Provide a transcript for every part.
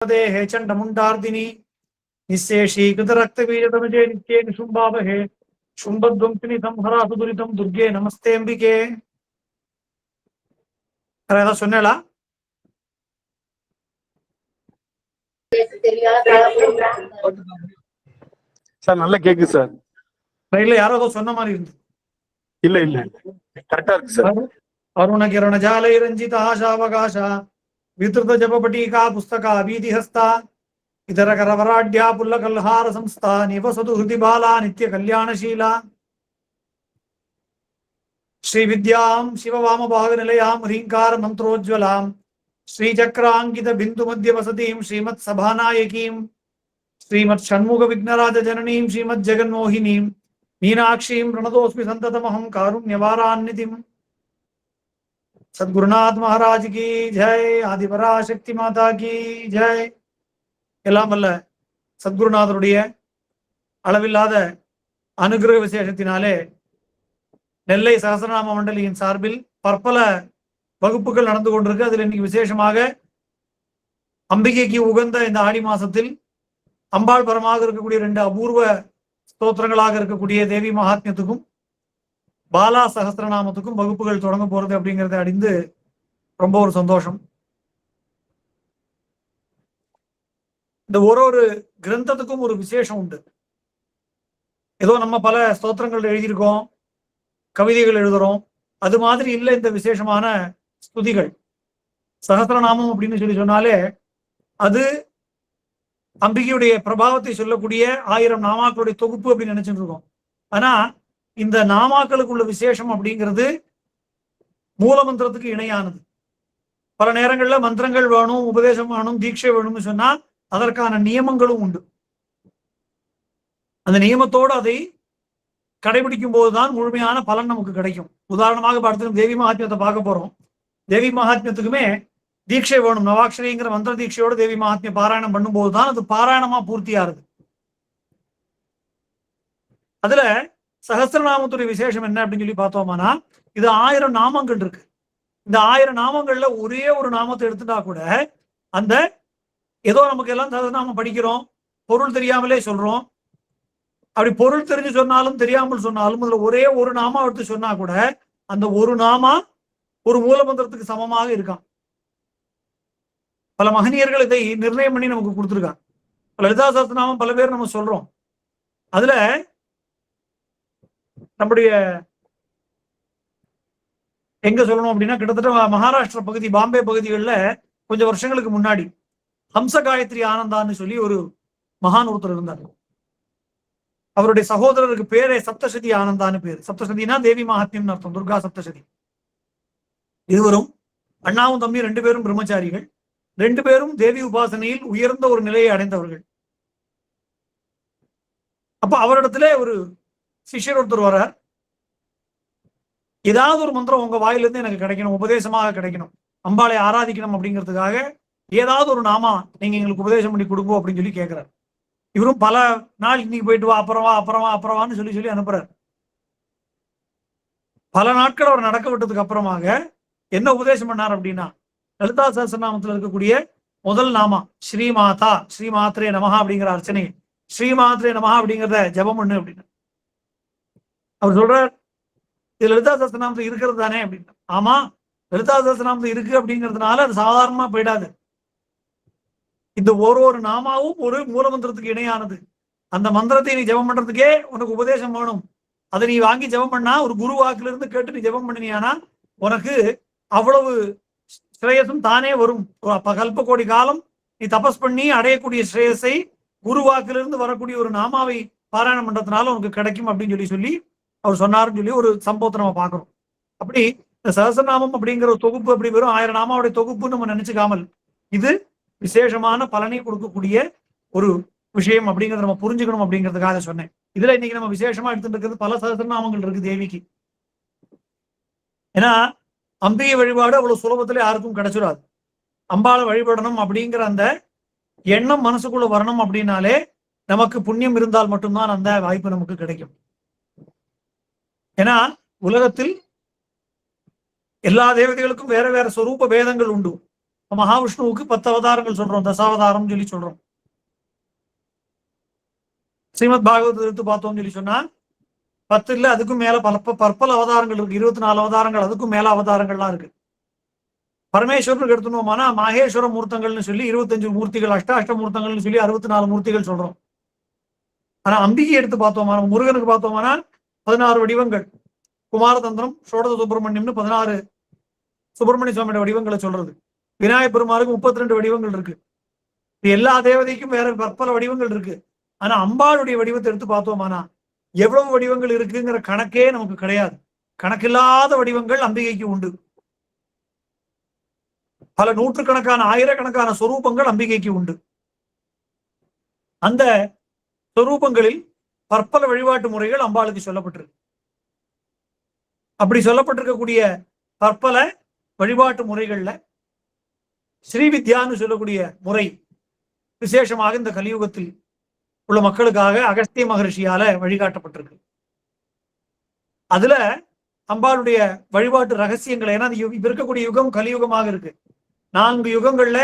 हे चंडमुंडार्दिनी निःशेषीकृत रक्तबीजतनुजे नित्ये निशुम्भावहे शुम्भध्वंसिनी संहरासु दुरितं दुर्गे नमस्ते अंबिके. ஏதாவது சொன்னேளா? சார் நல்ல கேக்கு சார். ரயில்ல யாரோ ஏதோ சொன்ன மாதிரி இருந்து. இல்ல இல்ல கரெக்டா இருக்கு சார். அருண கிரண ஜாலை ரஞ்சித ஆஷாவகாஷா வித்ருத ஜபபட்டீகா புஸ்தகா வீதிஹஸ்தா இதர கரவராட்யா புல்ல கல்ஹார சம்ஸ்தா நிவசது ஹிருதி பாலா நித்ய கல்யாணசீலா ஸ்ரீ வித்யாம் சிவவாமபாக நிலையாம் ஹ்ரீங்கார மந்திரோஜ்வலாம் ஸ்ரீசக்கராங்கித பிந்து மத்திய வசதிம் ஸ்ரீமத் சபாநாயகீம் ஸ்ரீமத் ஷண்முக விக்னராஜ ஜனனீம் ஸ்ரீமத் ஜெகன்மோகினீம் மீனாட்சிம் பிரணதோஸ்மி சந்ததமஹம் காருண்யவாராநிதிம். சத்குருநாத் மகாராஜ் கி ஜெய். ஆதிபராசக்தி மாதா கி ஜெய். எல்லாம் வல்ல சத்குருநாதருடைய அளவில்லாத அனுகிரக விசேஷத்தினாலே நெல்லை சகஸ்ரநாம மண்டலியின் சார்பில் பற்பல வகுப்புகள் நடந்து கொண்டிருக்கு. அதில் இன்னைக்கு விசேஷமாக அம்பிகைக்கு உகந்த இந்த ஆடி மாசத்தில் அம்பாள் பரமாக இருக்கக்கூடிய 2 அபூர்வ ஸ்தோத்திரங்களாக இருக்கக்கூடிய தேவி மகாத்மியத்துக்கும் பாலா சகஸ்திரநாமத்துக்கும் வகுப்புகள் தொடங்க போறது அப்படிங்கிறத அறிந்து ரொம்ப ஒரு சந்தோஷம். இந்த ஒரு கிரந்தத்துக்கும் ஒரு விசேஷம் உண்டு. ஏதோ நம்ம பல ஸ்தோத்திரங்கள் எழுதியிருக்கோம், கவிதைகள் எழுதுறோம், அது மாதிரி இல்லை இந்த விசேஷமான ஸ்துதிகள். சகஸ்திரநாமம் அப்படின்னு சொன்னாலே அது அம்பிகையுடைய பிரபாவத்தை சொல்லக்கூடிய 1000 நாமாக்களுடைய தொகுப்பு அப்படின்னு நினைச்சிட்டு இருக்கோம். ஆனா இந்த நாமாக்களுக்கு உள்ள விசேஷம் அப்படிங்கிறது மூல மந்திரத்துக்கு இணையானது. பல நேரங்கள்ல மந்திரங்கள் வேணும், உபதேசம் வேணும், தீட்சை வேணும்னு சொன்னா அதற்கான நியமங்களும் உண்டு. அந்த நியமத்தோடு அதை கடைபிடிக்கும் போதுதான் முழுமையான பலன் நமக்கு கிடைக்கும். உதாரணமாக பார்த்து தேவி மகாத்மியத்தை பார்க்க போறோம். தேவி மகாத்மியத்துக்குமே தீட்சை வேணும். நவாட்சரிங்கிற மந்திர தீட்சையோட தேவி மகாத்மிய பாராயணம் பண்ணும்போது தான் அது பாராயணமா பூர்த்தியாருது. அதுல சகஸ்திரநாமத்துடைய விசேஷம் என்ன அப்படின்னு சொல்லி பார்த்தோம்னா, இது 1000 நாமங்கள் இருக்கு. இந்த 1000 நாமங்கள்ல ஒரே ஒரு நாமத்தை எடுத்துட்டா கூட அந்த ஏதோ நமக்கு எல்லாம் சகஸ்திரநாமம் படிக்கிறோம், பொருள் தெரியாமலே சொல்றோம். அப்படி பொருள் தெரிஞ்சு சொன்னாலும் தெரியாமல் சொன்னாலும் அதுல ஒரே ஒரு நாமா எடுத்து சொன்னா கூட அந்த ஒரு நாமா ஒரு மூலமந்திரத்துக்கு சமமாக இருக்கான். பல மகனியர்கள் இதை நிர்ணயம் பண்ணி நமக்கு கொடுத்துருக்காங்க. லலிதா சஹஸ்ரநாமம் பல பேர் நம்ம சொல்றோம். அதுல நம்முடைய எங்க சொல்லணும் அப்படின்னா, கிட்டத்தட்ட மகாராஷ்டிரா பகுதி, பாம்பே பகுதிகளில் கொஞ்சம் வருஷங்களுக்கு முன்னாடி ஹம்ச காயத்ரி ஆனந்தான்னு சொல்லி ஒரு மகான் ஒருத்தர் இருந்தார். அவருடைய சகோதரருக்கு பேரே சப்தசதி ஆனந்தான்னு பேரு. சப்தசதினா தேவி மகாத்மியம்னு அர்த்தம், துர்கா சப்தசதி. இருவரும் அண்ணாவும் தம்பி 2 பேரும் பிரம்மச்சாரிகள். 2 பேரும் தேவி உபாசனையில் உயர்ந்த ஒரு நிலையை அடைந்தவர்கள். அப்ப அவரிடத்துல ஒரு சிஷ்யர் ஒருத்தர் வர்றார். ஏதாவது ஒரு மந்திரம் உங்க வாயிலிருந்து எனக்கு கிடைக்கணும், உபதேசமாக கிடைக்கணும், அம்பாளை ஆராதிக்கணும் அப்படிங்கிறதுக்காக ஏதாவது ஒரு நாமா நீங்க எங்களுக்கு உபதேசம் பண்ணி கொடுப்போம் அப்படின்னு சொல்லி கேட்கிறார். இவரும் பல நாள் இன்னைக்கு போயிட்டு வா, அப்புறவான்னு சொல்லி அனுப்புறாரு. பல நாட்கள் அவர் நடக்க விட்டதுக்கு அப்புறமாக என்ன உபதேசம் பண்ணார் அப்படின்னா, லலிதா சஹஸ்ரநாமத்தில் இருக்கக்கூடிய முதல் நாமா ஸ்ரீமாதா, ஸ்ரீமாத்ரே நமஹா அப்படிங்கிற அர்ச்சனை, ஸ்ரீமாத்ரே நமஹா அப்படிங்கிறத ஜபம் பண்ணு அப்படின்னு அவர் சொல்றார். இது லலிதா சஹஸ்ரநாமத்தில் இருக்கிறது தானே அப்படின்னு. ஆமா, லலிதா சஹஸ்ரநாமத்தில் இருக்கு அப்படிங்கிறதுனால அது சாதாரணமா போயிடாது. இந்த ஒரு நாமாவும் ஒரு மூலமந்திரத்துக்கு இணையானது. அந்த மந்திரத்தை நீ ஜபம் பண்றதுக்கே உனக்கு உபதேசம் வேணும். அதை நீ வாங்கி ஜபம் பண்ணா, ஒரு குரு வாக்குல இருந்து கேட்டு நீ ஜபம் பண்ணினியானா உனக்கு அவ்வளவு ஸ்ரேயசும் தானே வரும். கல்ப கோடி காலம் நீ தபஸ் பண்ணி அடையக்கூடிய ஸ்ரேயஸை குரு வாக்கிலிருந்து வரக்கூடிய ஒரு நாமாவை பாராயணம் பண்றதுனால உனக்கு கிடைக்கும் அப்படின்னு சொல்லி அவர் சொன்னாருன்னு சொல்லி ஒரு சம்பவத்தை நம்ம பார்க்கிறோம். அப்படி இந்த சஹஸ்ரநாமம் அப்படிங்கிற ஒரு தொகுப்பு அப்படி வெறும் 1000 நாமாவுடைய தொகுப்புன்னு நம்ம நினைச்சுக்காமல் இது விசேஷமான பலனை கொடுக்கக்கூடிய ஒரு விஷயம் அப்படிங்கிறத நம்ம புரிஞ்சுக்கணும் அப்படிங்கிறதுக்காக சொன்னேன். இதுல இன்னைக்கு நம்ம விசேஷமா எடுத்துட்டு இருக்கிறது பல சஹஸ்ரநாமங்கள் இருக்கு தேவிக்கு. ஏன்னா அம்பிகை வழிபாடு அவ்வளவு சுலபத்துல யாருக்கும் கிடைச்சிடாது. அம்பாளை வழிபடணும் அப்படிங்கிற அந்த எண்ணம் மனசுக்குள்ள வரணும் அப்படின்னாலே நமக்கு புண்ணியம் இருந்தால் மட்டும்தான் அந்த வாய்ப்பு நமக்கு கிடைக்கும். ஏன்னா உலகத்தில் எல்லா தேவதைகளுக்கும் வேற வேற சொரூப பேதங்கள் உண்டு. மகாவிஷ்ணுவுக்கு 10 அவதாரங்கள் சொல்றோம், தசாவதாரம் சொல்லி சொல்றோம். ஸ்ரீமத் பாகவத் எடுத்து பார்த்தோம்னு சொல்லி சொன்னா 10 இல்ல அதுக்கும் மேல பற்பல அவதாரங்கள் இருக்கு. 24 அவதாரங்கள், அதுக்கும் மேல அவதாரங்கள்லாம் இருக்கு. பரமேஸ்வரனுக்கு எடுத்துனோம்னா மாகேஸ்வர மூர்த்தங்கள்னு சொல்லி 25 மூர்த்திகள், அஷ்டாஷ்ட மூர்த்தங்கள்னு சொல்லி 64 மூர்த்திகள் சொல்றோம். ஆனா அம்பிகை எடுத்து பார்த்தோம்னா, முருகனுக்கு பார்த்தோம்னா 16 வடிவங்கள். குமாரதந்திரம், சோடத சுப்பிரமணியம்னு 16 சுப்பிரமணிய சுவாமியோட வடிவங்களை சொல்றது. விநாயகப் பெருமாளுக்கு 32 வடிவங்கள் இருக்கு. எல்லா தேவதைக்கும் வேற பற்பல வடிவங்கள் இருக்கு. ஆனா அம்பாளுடைய வடிவத்தை எடுத்து பார்த்தோமானா எவ்வளவு வடிவங்கள் இருக்குங்கிற கணக்கே நமக்கு கிடையாது. கணக்கில்லாத வடிவங்கள் அம்பிகைக்கு உண்டு. பல நூற்றுக்கணக்கான, ஆயிரக்கணக்கான சொரூபங்கள் அம்பிகைக்கு உண்டு. அந்த சொரூபங்களில் பற்பல வழிபாட்டு முறைகள் அம்பாளுக்கு சொல்லப்பட்டிருக்கு. அப்படி சொல்லப்பட்டிருக்கக்கூடிய பற்பல வழிபாட்டு முறைகள்ல ஸ்ரீவித்யான்னு சொல்லக்கூடிய முறை விசேஷமாக இந்த கலியுகத்தில் உள்ள மக்களுக்காக அகஸ்திய மகரிஷியால வழிகாட்டப்பட்டிருக்கு. அதுல அம்பாளுடைய வழிபாட்டு ரகசியங்களை, ஏன்னா இப்ப இருக்கக்கூடிய யுகம் கலியுகமாக இருக்கு. 4 யுகங்கள்ல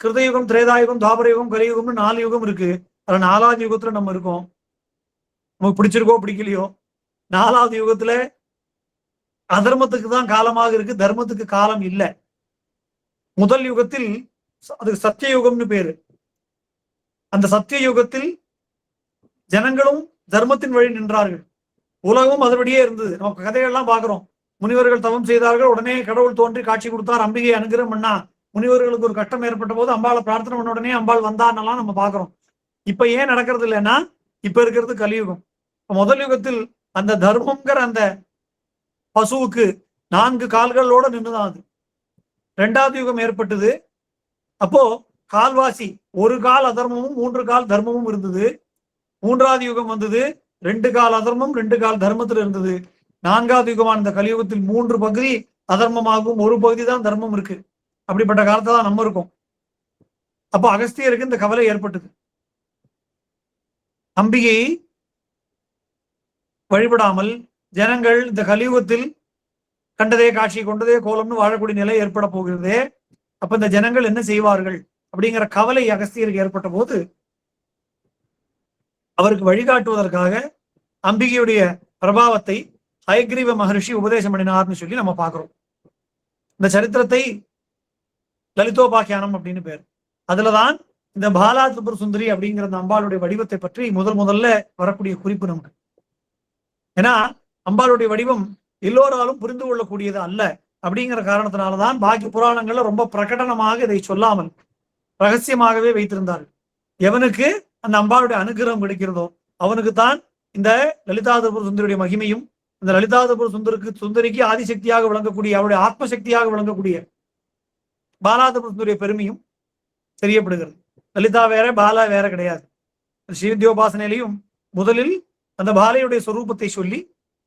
கிருதயுகம், திரேதாயுகம், துவாபர யுகம், கலியுகம்னு 4 யுகம் இருக்கு. அதுல 4வது யுகத்துல நம்ம இருக்கோம். நமக்கு பிடிச்சிருக்கோ பிடிக்கலையோ, 4வது யுகத்துல அதர்மத்துக்கு தான் காலமாக இருக்கு, தர்மத்துக்கு காலம் இல்லை. முதல் யுகத்தில் அதுக்கு சத்தியயுகம்னு பேரு. அந்த சத்திய யுகத்தில் ஜனங்களும் தர்மத்தின் வழி நின்றார்கள். உலகமும் அதன்படியே இருந்தது. நம்ம கதைகள்லாம் பார்க்கிறோம். முனிவர்கள் தவம் செய்தார்கள், உடனே கடவுள் தோன்றி காட்சி கொடுத்தார், அம்பிகை அனுகிரகம் பண்ணா. முனிவர்களுக்கு ஒரு கட்டம் ஏற்பட்ட போது அம்பாளை பிரார்த்தனை பண்ண உடனே அம்பாள் வந்தான்னெல்லாம் நம்ம பார்க்கிறோம். இப்ப ஏன் நடக்கிறது இல்லைன்னா, இப்ப இருக்கிறது கலியுகம். முதல் யுகத்தில் அந்த தர்மம்ங்கிற அந்த பசுவுக்கு 4 கால்களோட நின்றுதான் அது. 2வது யுகம் ஏற்பட்டது. அப்போ கால்வாசி, ஒரு கால் அதர்மமும் 3 கால் தர்மமும் இருந்தது. 3வது யுகம் வந்தது, 2 கால் அதர்மம் 2 கால் தர்மத்தில் இருந்தது. 4வது யுகமான இந்த கலியுகத்தில் 3 பகுதி அதர்மமாகவும் 1 பகுதி தான் தர்மம் இருக்கு. அப்படிப்பட்ட காலத்தை தான் நம்ம இருக்கோம். அப்போ அகஸ்தியருக்கு இந்த கவலை ஏற்பட்டது. அம்பிகையை வழிபடாமல் ஜனங்கள் இந்த கலியுகத்தில் கண்டதே காட்சி கொண்டதே கோலம்னு வாழக்கூடிய நிலை ஏற்பட போகிறதே, அப்ப இந்த ஜனங்கள் என்ன செய்வார்கள் அப்படிங்கிற கவலை அகஸ்தியருக்கு ஏற்பட்ட போது அவருக்கு வழிகாட்டுவதற்காக அம்பிகையுடைய பிரபாவத்தை ஹயக்ரீவ மகரிஷி உபதேசம் பண்ணினார்னு சொல்லி நம்ம பார்க்கிறோம். இந்த சரித்திரத்தை லலிதோபாக்கியானம் அப்படின்னு பேர். அதுலதான் இந்த பாலா திரிபுர சுந்தரி அப்படிங்கிற அந்த அம்பாளுடைய வடிவத்தை பற்றி முதல்ல வரக்கூடிய குறிப்பு நமக்கு. ஏன்னா அம்பாளுடைய வடிவம் எல்லோராலும் புரிந்து கொள்ளக்கூடியது அல்ல. அப்படிங்கிற காரணத்தினாலதான் பாக்கி புராணங்கள்ல ரொம்ப பிரகடனமாக இதை சொல்லாமல் ரகசியமாகவே வைத்திருந்தார்கள். எவனுக்கு அந்த அம்பாளுடைய அனுகிரகம் கிடைக்கிறதோ அவனுக்கு தான் இந்த லலிதா திரிபுர சுந்தரியுடைய மகிமையும், இந்த லலிதா திரிபுர சுந்தரிக்கு ஆதிசக்தியாக விளங்கக்கூடிய, அவருடைய ஆத்மசக்தியாக விளங்கக்கூடிய பாலா திரிபுர சுந்தரிய பெருமையும் தெரியப்படுகிறது. லலிதா வேற, பாலா வேற கிடையாது. ஸ்ரீவித்யோபாசனையிலையும் முதலில் அந்த பாலையுடைய சொரூபத்தை சொல்லி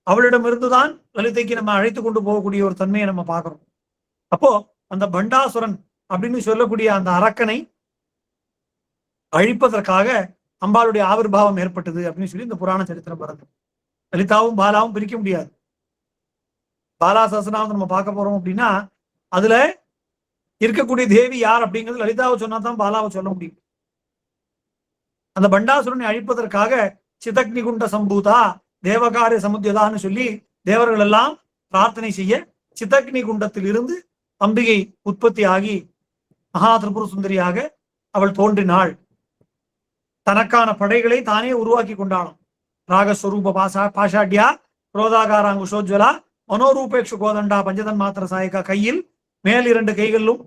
அவளிடமிருந்துதான் லலிதைக்கு நம்ம அழைத்து கொண்டு போகக்கூடிய ஒரு தன்மையை நம்ம பார்க்கிறோம். அப்போ அந்த பண்டாசுரன் அப்படின்னு சொல்லக்கூடிய அந்த அரக்கனை அழிப்பதற்காக அம்பாளுடைய ஆவிர்வாவம் ஏற்பட்டது அப்படின்னு சொல்லி இந்த புராண சரித்திரம் வருது. லலிதாவும் பாலாவும் பிரிக்க முடியாது. பாலா சஹஸ்ரநாமம் நம்ம பார்க்க போறோம் அப்படின்னா அதுல இருக்கக்கூடிய தேவி யார் அப்படிங்கிறது லலிதாவை சொன்னா தான் பாலாவை சொல்ல முடியும். அந்த பண்டாசுரனை அழிப்பதற்காக சிதக்னி குண்ட சம்பூதா தேவகாரிய சமுத்தியதான்னு சொல்லி தேவர்கள் எல்லாம் பிரார்த்தனை செய்ய சிதக்னி குண்டத்தில் இருந்து அம்பிகை உற்பத்தி ஆகி மகா திரிபுர சுந்தரியாக அவள் தோன்றினாள். தனக்கான படைகளை தானே உருவாக்கி கொண்டாளாம். ராகஸ்வரூப பாஷாட்யா குரோதாகாராங்குஷோஜ்வலா மனோரூபேக்ஷு கோதண்டா பஞ்சதன் மாத்திர சாயகா. கையில் மேல் 2 கைகளிலும்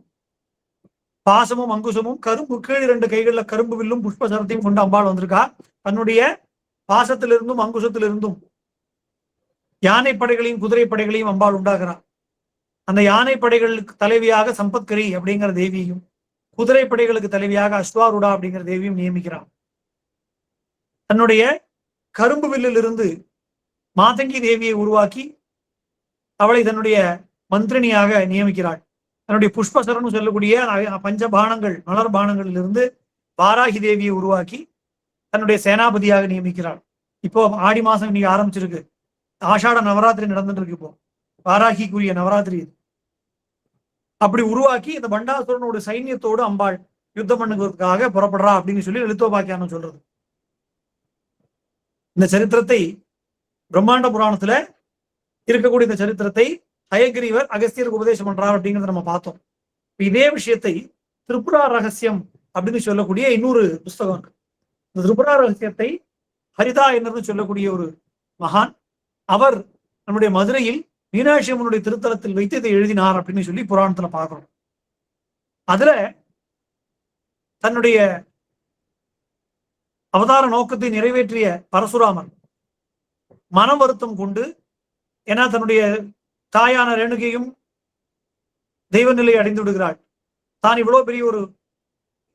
பாசமும் அங்குசமும், கரும்பு கீழ் 2 கைகள்ல கரும்பு வில்லும் புஷ்பசரத்தையும் கொண்டு அம்பாள் வந்திருக்கா. தன்னுடைய பாசத்திலிருந்தும் அங்குசத்திலிருந்தும் யானை படைகளையும் குதிரை படைகளையும் அம்பாள் உண்டாகிறார். அந்த யானை படைகளுக்கு தலைவியாக சம்பத்கரி அப்படிங்கிற தேவியையும், குதிரை படைகளுக்கு தலைவியாக அஸ்வாருடா அப்படிங்கிற தேவியும் நியமிக்கிறார். தன்னுடைய கரும்பு வில்லில் இருந்து மாதங்கி தேவியை உருவாக்கி அவளை தன்னுடைய மந்திரினியாக நியமிக்கிறாள். தன்னுடைய புஷ்பசரன் சொல்லக்கூடிய பஞ்சபானங்கள், மலர் பானங்களிலிருந்து வாராகி தேவியை உருவாக்கி தன்னுடைய சேனாபதியாக நியமிக்கிறாள். இப்போ ஆடி மாசம் இன்னைக்கு ஆரம்பிச்சிருக்கு. ஆஷாட நவராத்திரி நடந்துட்டு இருக்கு. இப்போ வாராகிக்குரிய நவராத்திரி. அப்படி உருவாக்கி இந்த பண்டாசுரனோட சைன்யத்தோடு அம்பாள் யுத்தம் பண்ணுவதற்காக புறப்படுறா அப்படின்னு சொல்லி லலிதோபாக்கியானம் சொல்றது. இந்த சரித்திரத்தை பிரம்மாண்ட புராணத்துல இருக்கக்கூடிய இந்த சரித்திரத்தை ஹயகிரீவர் அகஸ்தியருக்கு உபதேசம் பண்றார் அப்படிங்கிறத நம்ம பார்த்தோம். இதே விஷயத்தை திரிபுரா ரகசியம் அப்படின்னு சொல்லக்கூடிய இன்னொரு புஸ்தகம் இருக்கு. இந்த திரிபுரா ரகசியத்தை ஹரிதா என்று சொல்லக்கூடிய ஒரு மகான், அவர் நம்முடைய மதுரையில் மீனாட்சி அம்மனுடைய திருத்தலத்தில் வைத்து இதை எழுதினார் அப்படின்னு சொல்லி புராணத்துல பார்க்கிறோம். அதுல தன்னுடைய அவதார நோக்கத்தை நிறைவேற்றிய பரசுராமர் மனம் வருத்தம் கொண்டு, ஏன்னா தன்னுடைய தாயான ரேணுகையும் தெய்வ நிலையை அடைந்து விடுகிறாள். தான் இவ்வளவு பெரிய ஒரு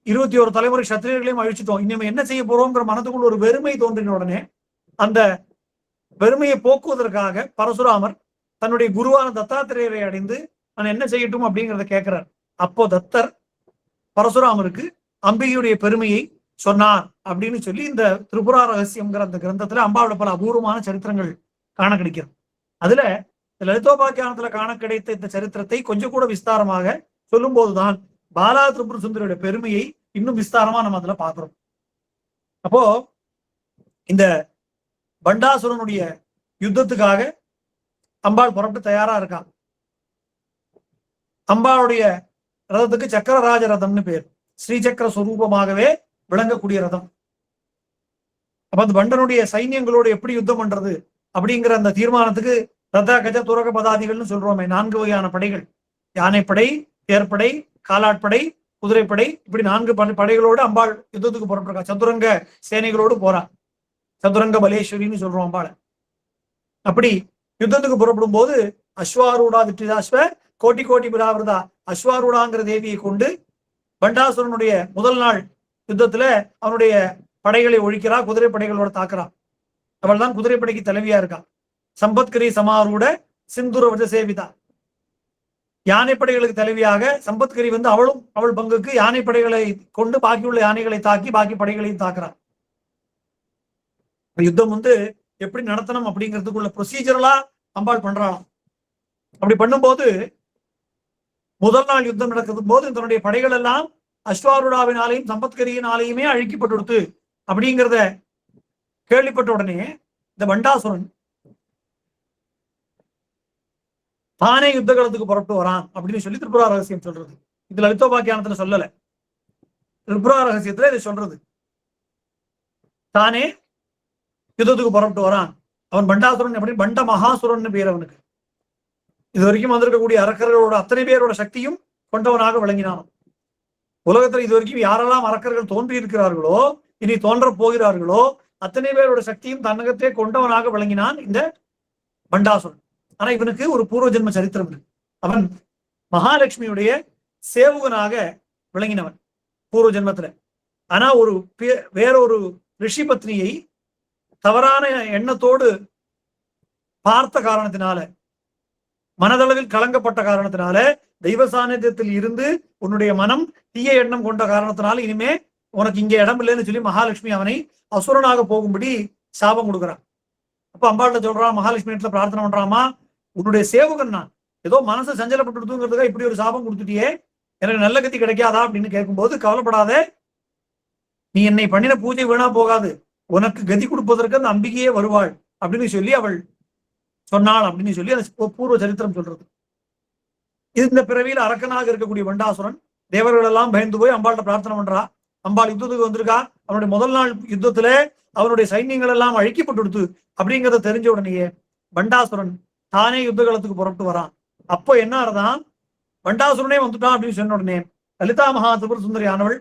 21 தலைமுறை சத்திரியர்களையும் அழிச்சிட்டோம், இனிமே என்ன செய்ய போறோங்கிற மனதுக்குள்ள ஒரு வெறுமை தோன்றின உடனே அந்த வெறுமையை போக்குவதற்காக பரசுராமர் தன்னுடைய குருவான தத்தாத்திரேயரை அடைந்து நான் என்ன செய்யட்டும் அப்படிங்கிறத கேட்கிறார். அப்போ தத்தர் பரசுராமருக்கு அம்பிகையுடைய பெருமையை சொன்னார் அப்படின்னு சொல்லி இந்த திரிபுரா ரகசியம்ங்கிற அந்த கிரந்தத்துல அம்பாவோட பல அபூர்வமான சரித்திரங்கள் காண கிடைக்கிறது. அதுல லலிதோபாக்கியானத்துல காண கிடைத்த இந்த சரித்திரத்தை கொஞ்சம் கூட விஸ்தாரமாக சொல்லும் போதுதான் பாலா திரிபுர சுந்தரியோட பெருமையை இன்னும் விஸ்தாரமா நம்ம அதுல பாக்குறோம். அப்போ இந்த பண்டாசுரனுடைய யுத்தத்துக்காக அம்பாள் புறப்பட்டு தயாரா இருக்கா. அம்பாளுடைய ரதத்துக்கு சக்கரராஜ ரதம்னு பேர், ஸ்ரீசக்கர சுரூபமாகவே விளங்கக்கூடிய ரதம். அப்ப அந்த பண்டனுடைய சைன்யங்களோடு எப்படி யுத்தம் பண்றது அப்படிங்கிற அந்த தீர்மானத்துக்கு ரத கஜ துரக பதாதிகள்னு சொல்றோமே, 4 வகையான படைகள், யானைப்படை, தேர்ப்படை, காலாட்படை, குதிரைப்படை, இப்படி 4 படைகளோடு அம்பாள் யுத்தத்துக்கு புறப்பட்டிருக்கா. சதுரங்க சேனைகளோடு போறா, சதுரங்க பலேஸ்வரின்னு சொல்றோம் அம்பாளை. அப்படி யுத்தத்துக்கு புறப்படும் போது அஸ்வாரூடா விற்றிதாஸ்வ கோட்டி கோட்டி பிராவிரதா அஸ்வாரூடாங்கிற தேவியை கொண்டு பண்டாசுரனுடைய முதல் நாள் யுத்தத்துல அவனுடைய படைகளை ஒழிக்கிறா, குதிரை படைகளோட தாக்குறா. அவள் தான் குதிரைப்படைக்கு தலைவியா இருக்கா. சம்பத்கரி சமாரூட சிந்துர வஜசேவிதா, யானைப்படைகளுக்கு தலைவியாக சம்பத்கரி வந்து அவள் பங்குக்கு யானைப்படைகளை கொண்டு பாக்கியுள்ள யானைகளை தாக்கி பாக்கி படைகளையும் தாக்குறான். யுத்தம் வந்து எப்படி நடத்தணும் அப்படிங்கிறதுக்குள்ள ப்ரொசீஜரலா அம்பாள் பண்றாளாம். அப்படி பண்ணும்போது முதல் நாள் யுத்தம் நடக்கும் போது தன்னுடைய படைகள் எல்லாம் அஸ்வாருடாவினாலையும் சம்பத்கரியினாலையுமே அழிக்கப்பட்டு அப்படிங்கிறத கேள்விப்பட்ட உடனே இந்த பண்டாசுரன் தானே யுத்த காலத்துக்கு புறப்பட்டு வரான் அப்படின்னு சொல்லி திரிபுரா ரகசியம் சொல்றது. இது லலிதோபாக்கியானத்துல சொல்லல, திரிபுரா ரகசியத்துல இதை சொல்றது. தானே யுத்தத்துக்கு புறப்பட்டு வரான். அவன் பண்டாசுரன் அப்படின்னு பண்ட மகாசுரன் பேர் அவனுக்கு. இது வரைக்கும் வந்திருக்கக்கூடிய அரக்கர்களோட அத்தனை பேரோட சக்தியும் கொண்டவனாக விளங்கினான். உலகத்துல இது வரைக்கும் யாரெல்லாம் அரக்கர்கள் தோன்றி இருக்கிறார்களோ இனி தோன்ற போகிறார்களோ அத்தனை பேரோட சக்தியும் தன்னகத்தே கொண்டவனாக விளங்கினான் இந்த பண்டாசுரன். ஆனா இவனுக்கு ஒரு பூர்வ ஜென்ம சரித்திரம் இருக்கு. அவன் மகாலட்சுமியுடைய சேவகனாக விளங்கினவன் பூர்வ ஜென்மத்துல. ஆனா வேறொரு ரிஷி பத்னியை தவறான எண்ணத்தோடு பார்த்த காரணத்தினால, மனதளவில் கலங்கப்பட்ட காரணத்தினால, தெய்வ சாநித்தியத்தில் இருந்து உன்னுடைய மனம் தீய எண்ணம் கொண்ட காரணத்தினால இனிமே உனக்கு இங்க இடம் இல்லைன்னு சொல்லி மகாலட்சுமி அவனை அசுரனாக போகும்படி சாபம் கொடுக்குறான். அப்ப அம்பாள்கிட்ட சொல்றான், மகாலட்சுமி இடத்துல பிரார்த்தனை பண்றாமா, உன்னுடைய சேவகன் நான், ஏதோ மனசு சஞ்சலப்பட்டுறதுங்கிறதுக்காக இப்படி ஒரு சாபம் கொடுத்துட்டியே, எனக்கு நல்ல கத்தி கிடைக்காதா அப்படின்னு கேட்கும்போது, கவலைப்படாத, நீ என்னை பண்ணின பூஜை வீணா போகாது, உனக்கு கதி கொடுப்பதற்கு அந்த அம்பிகையே வருவாள் அப்படின்னு சொல்லி அவள் சொன்னாள் அப்படின்னு சொல்லி அந்த பூர்வ சரித்திரம் சொல்றது. இந்த பிறவியில் அரக்கனாக இருக்கக்கூடிய பண்டாசுரன் தேவர்கள் எல்லாம் பயந்து போய் அம்பாள்கிட்ட பிரார்த்தனை பண்றா. அம்பாள் யுத்தத்துக்கு வந்திருக்கா, அவனுடைய முதல் நாள் யுத்தத்துல அவனுடைய சைன்யங்கள் எல்லாம் அழிக்கப்பட்டு அப்படிங்கிறத தெரிஞ்ச உடனேயே பண்டாசுரன் தானே யுத்த காலத்துக்கு புறப்பட்டு வரான். அப்போ என்ன ஆறுதான், பண்டாசுரனே வந்துட்டான் அப்படின்னு சொன்ன உடனே லலிதா மகா திரிபுர சுந்தரி ஆனவள்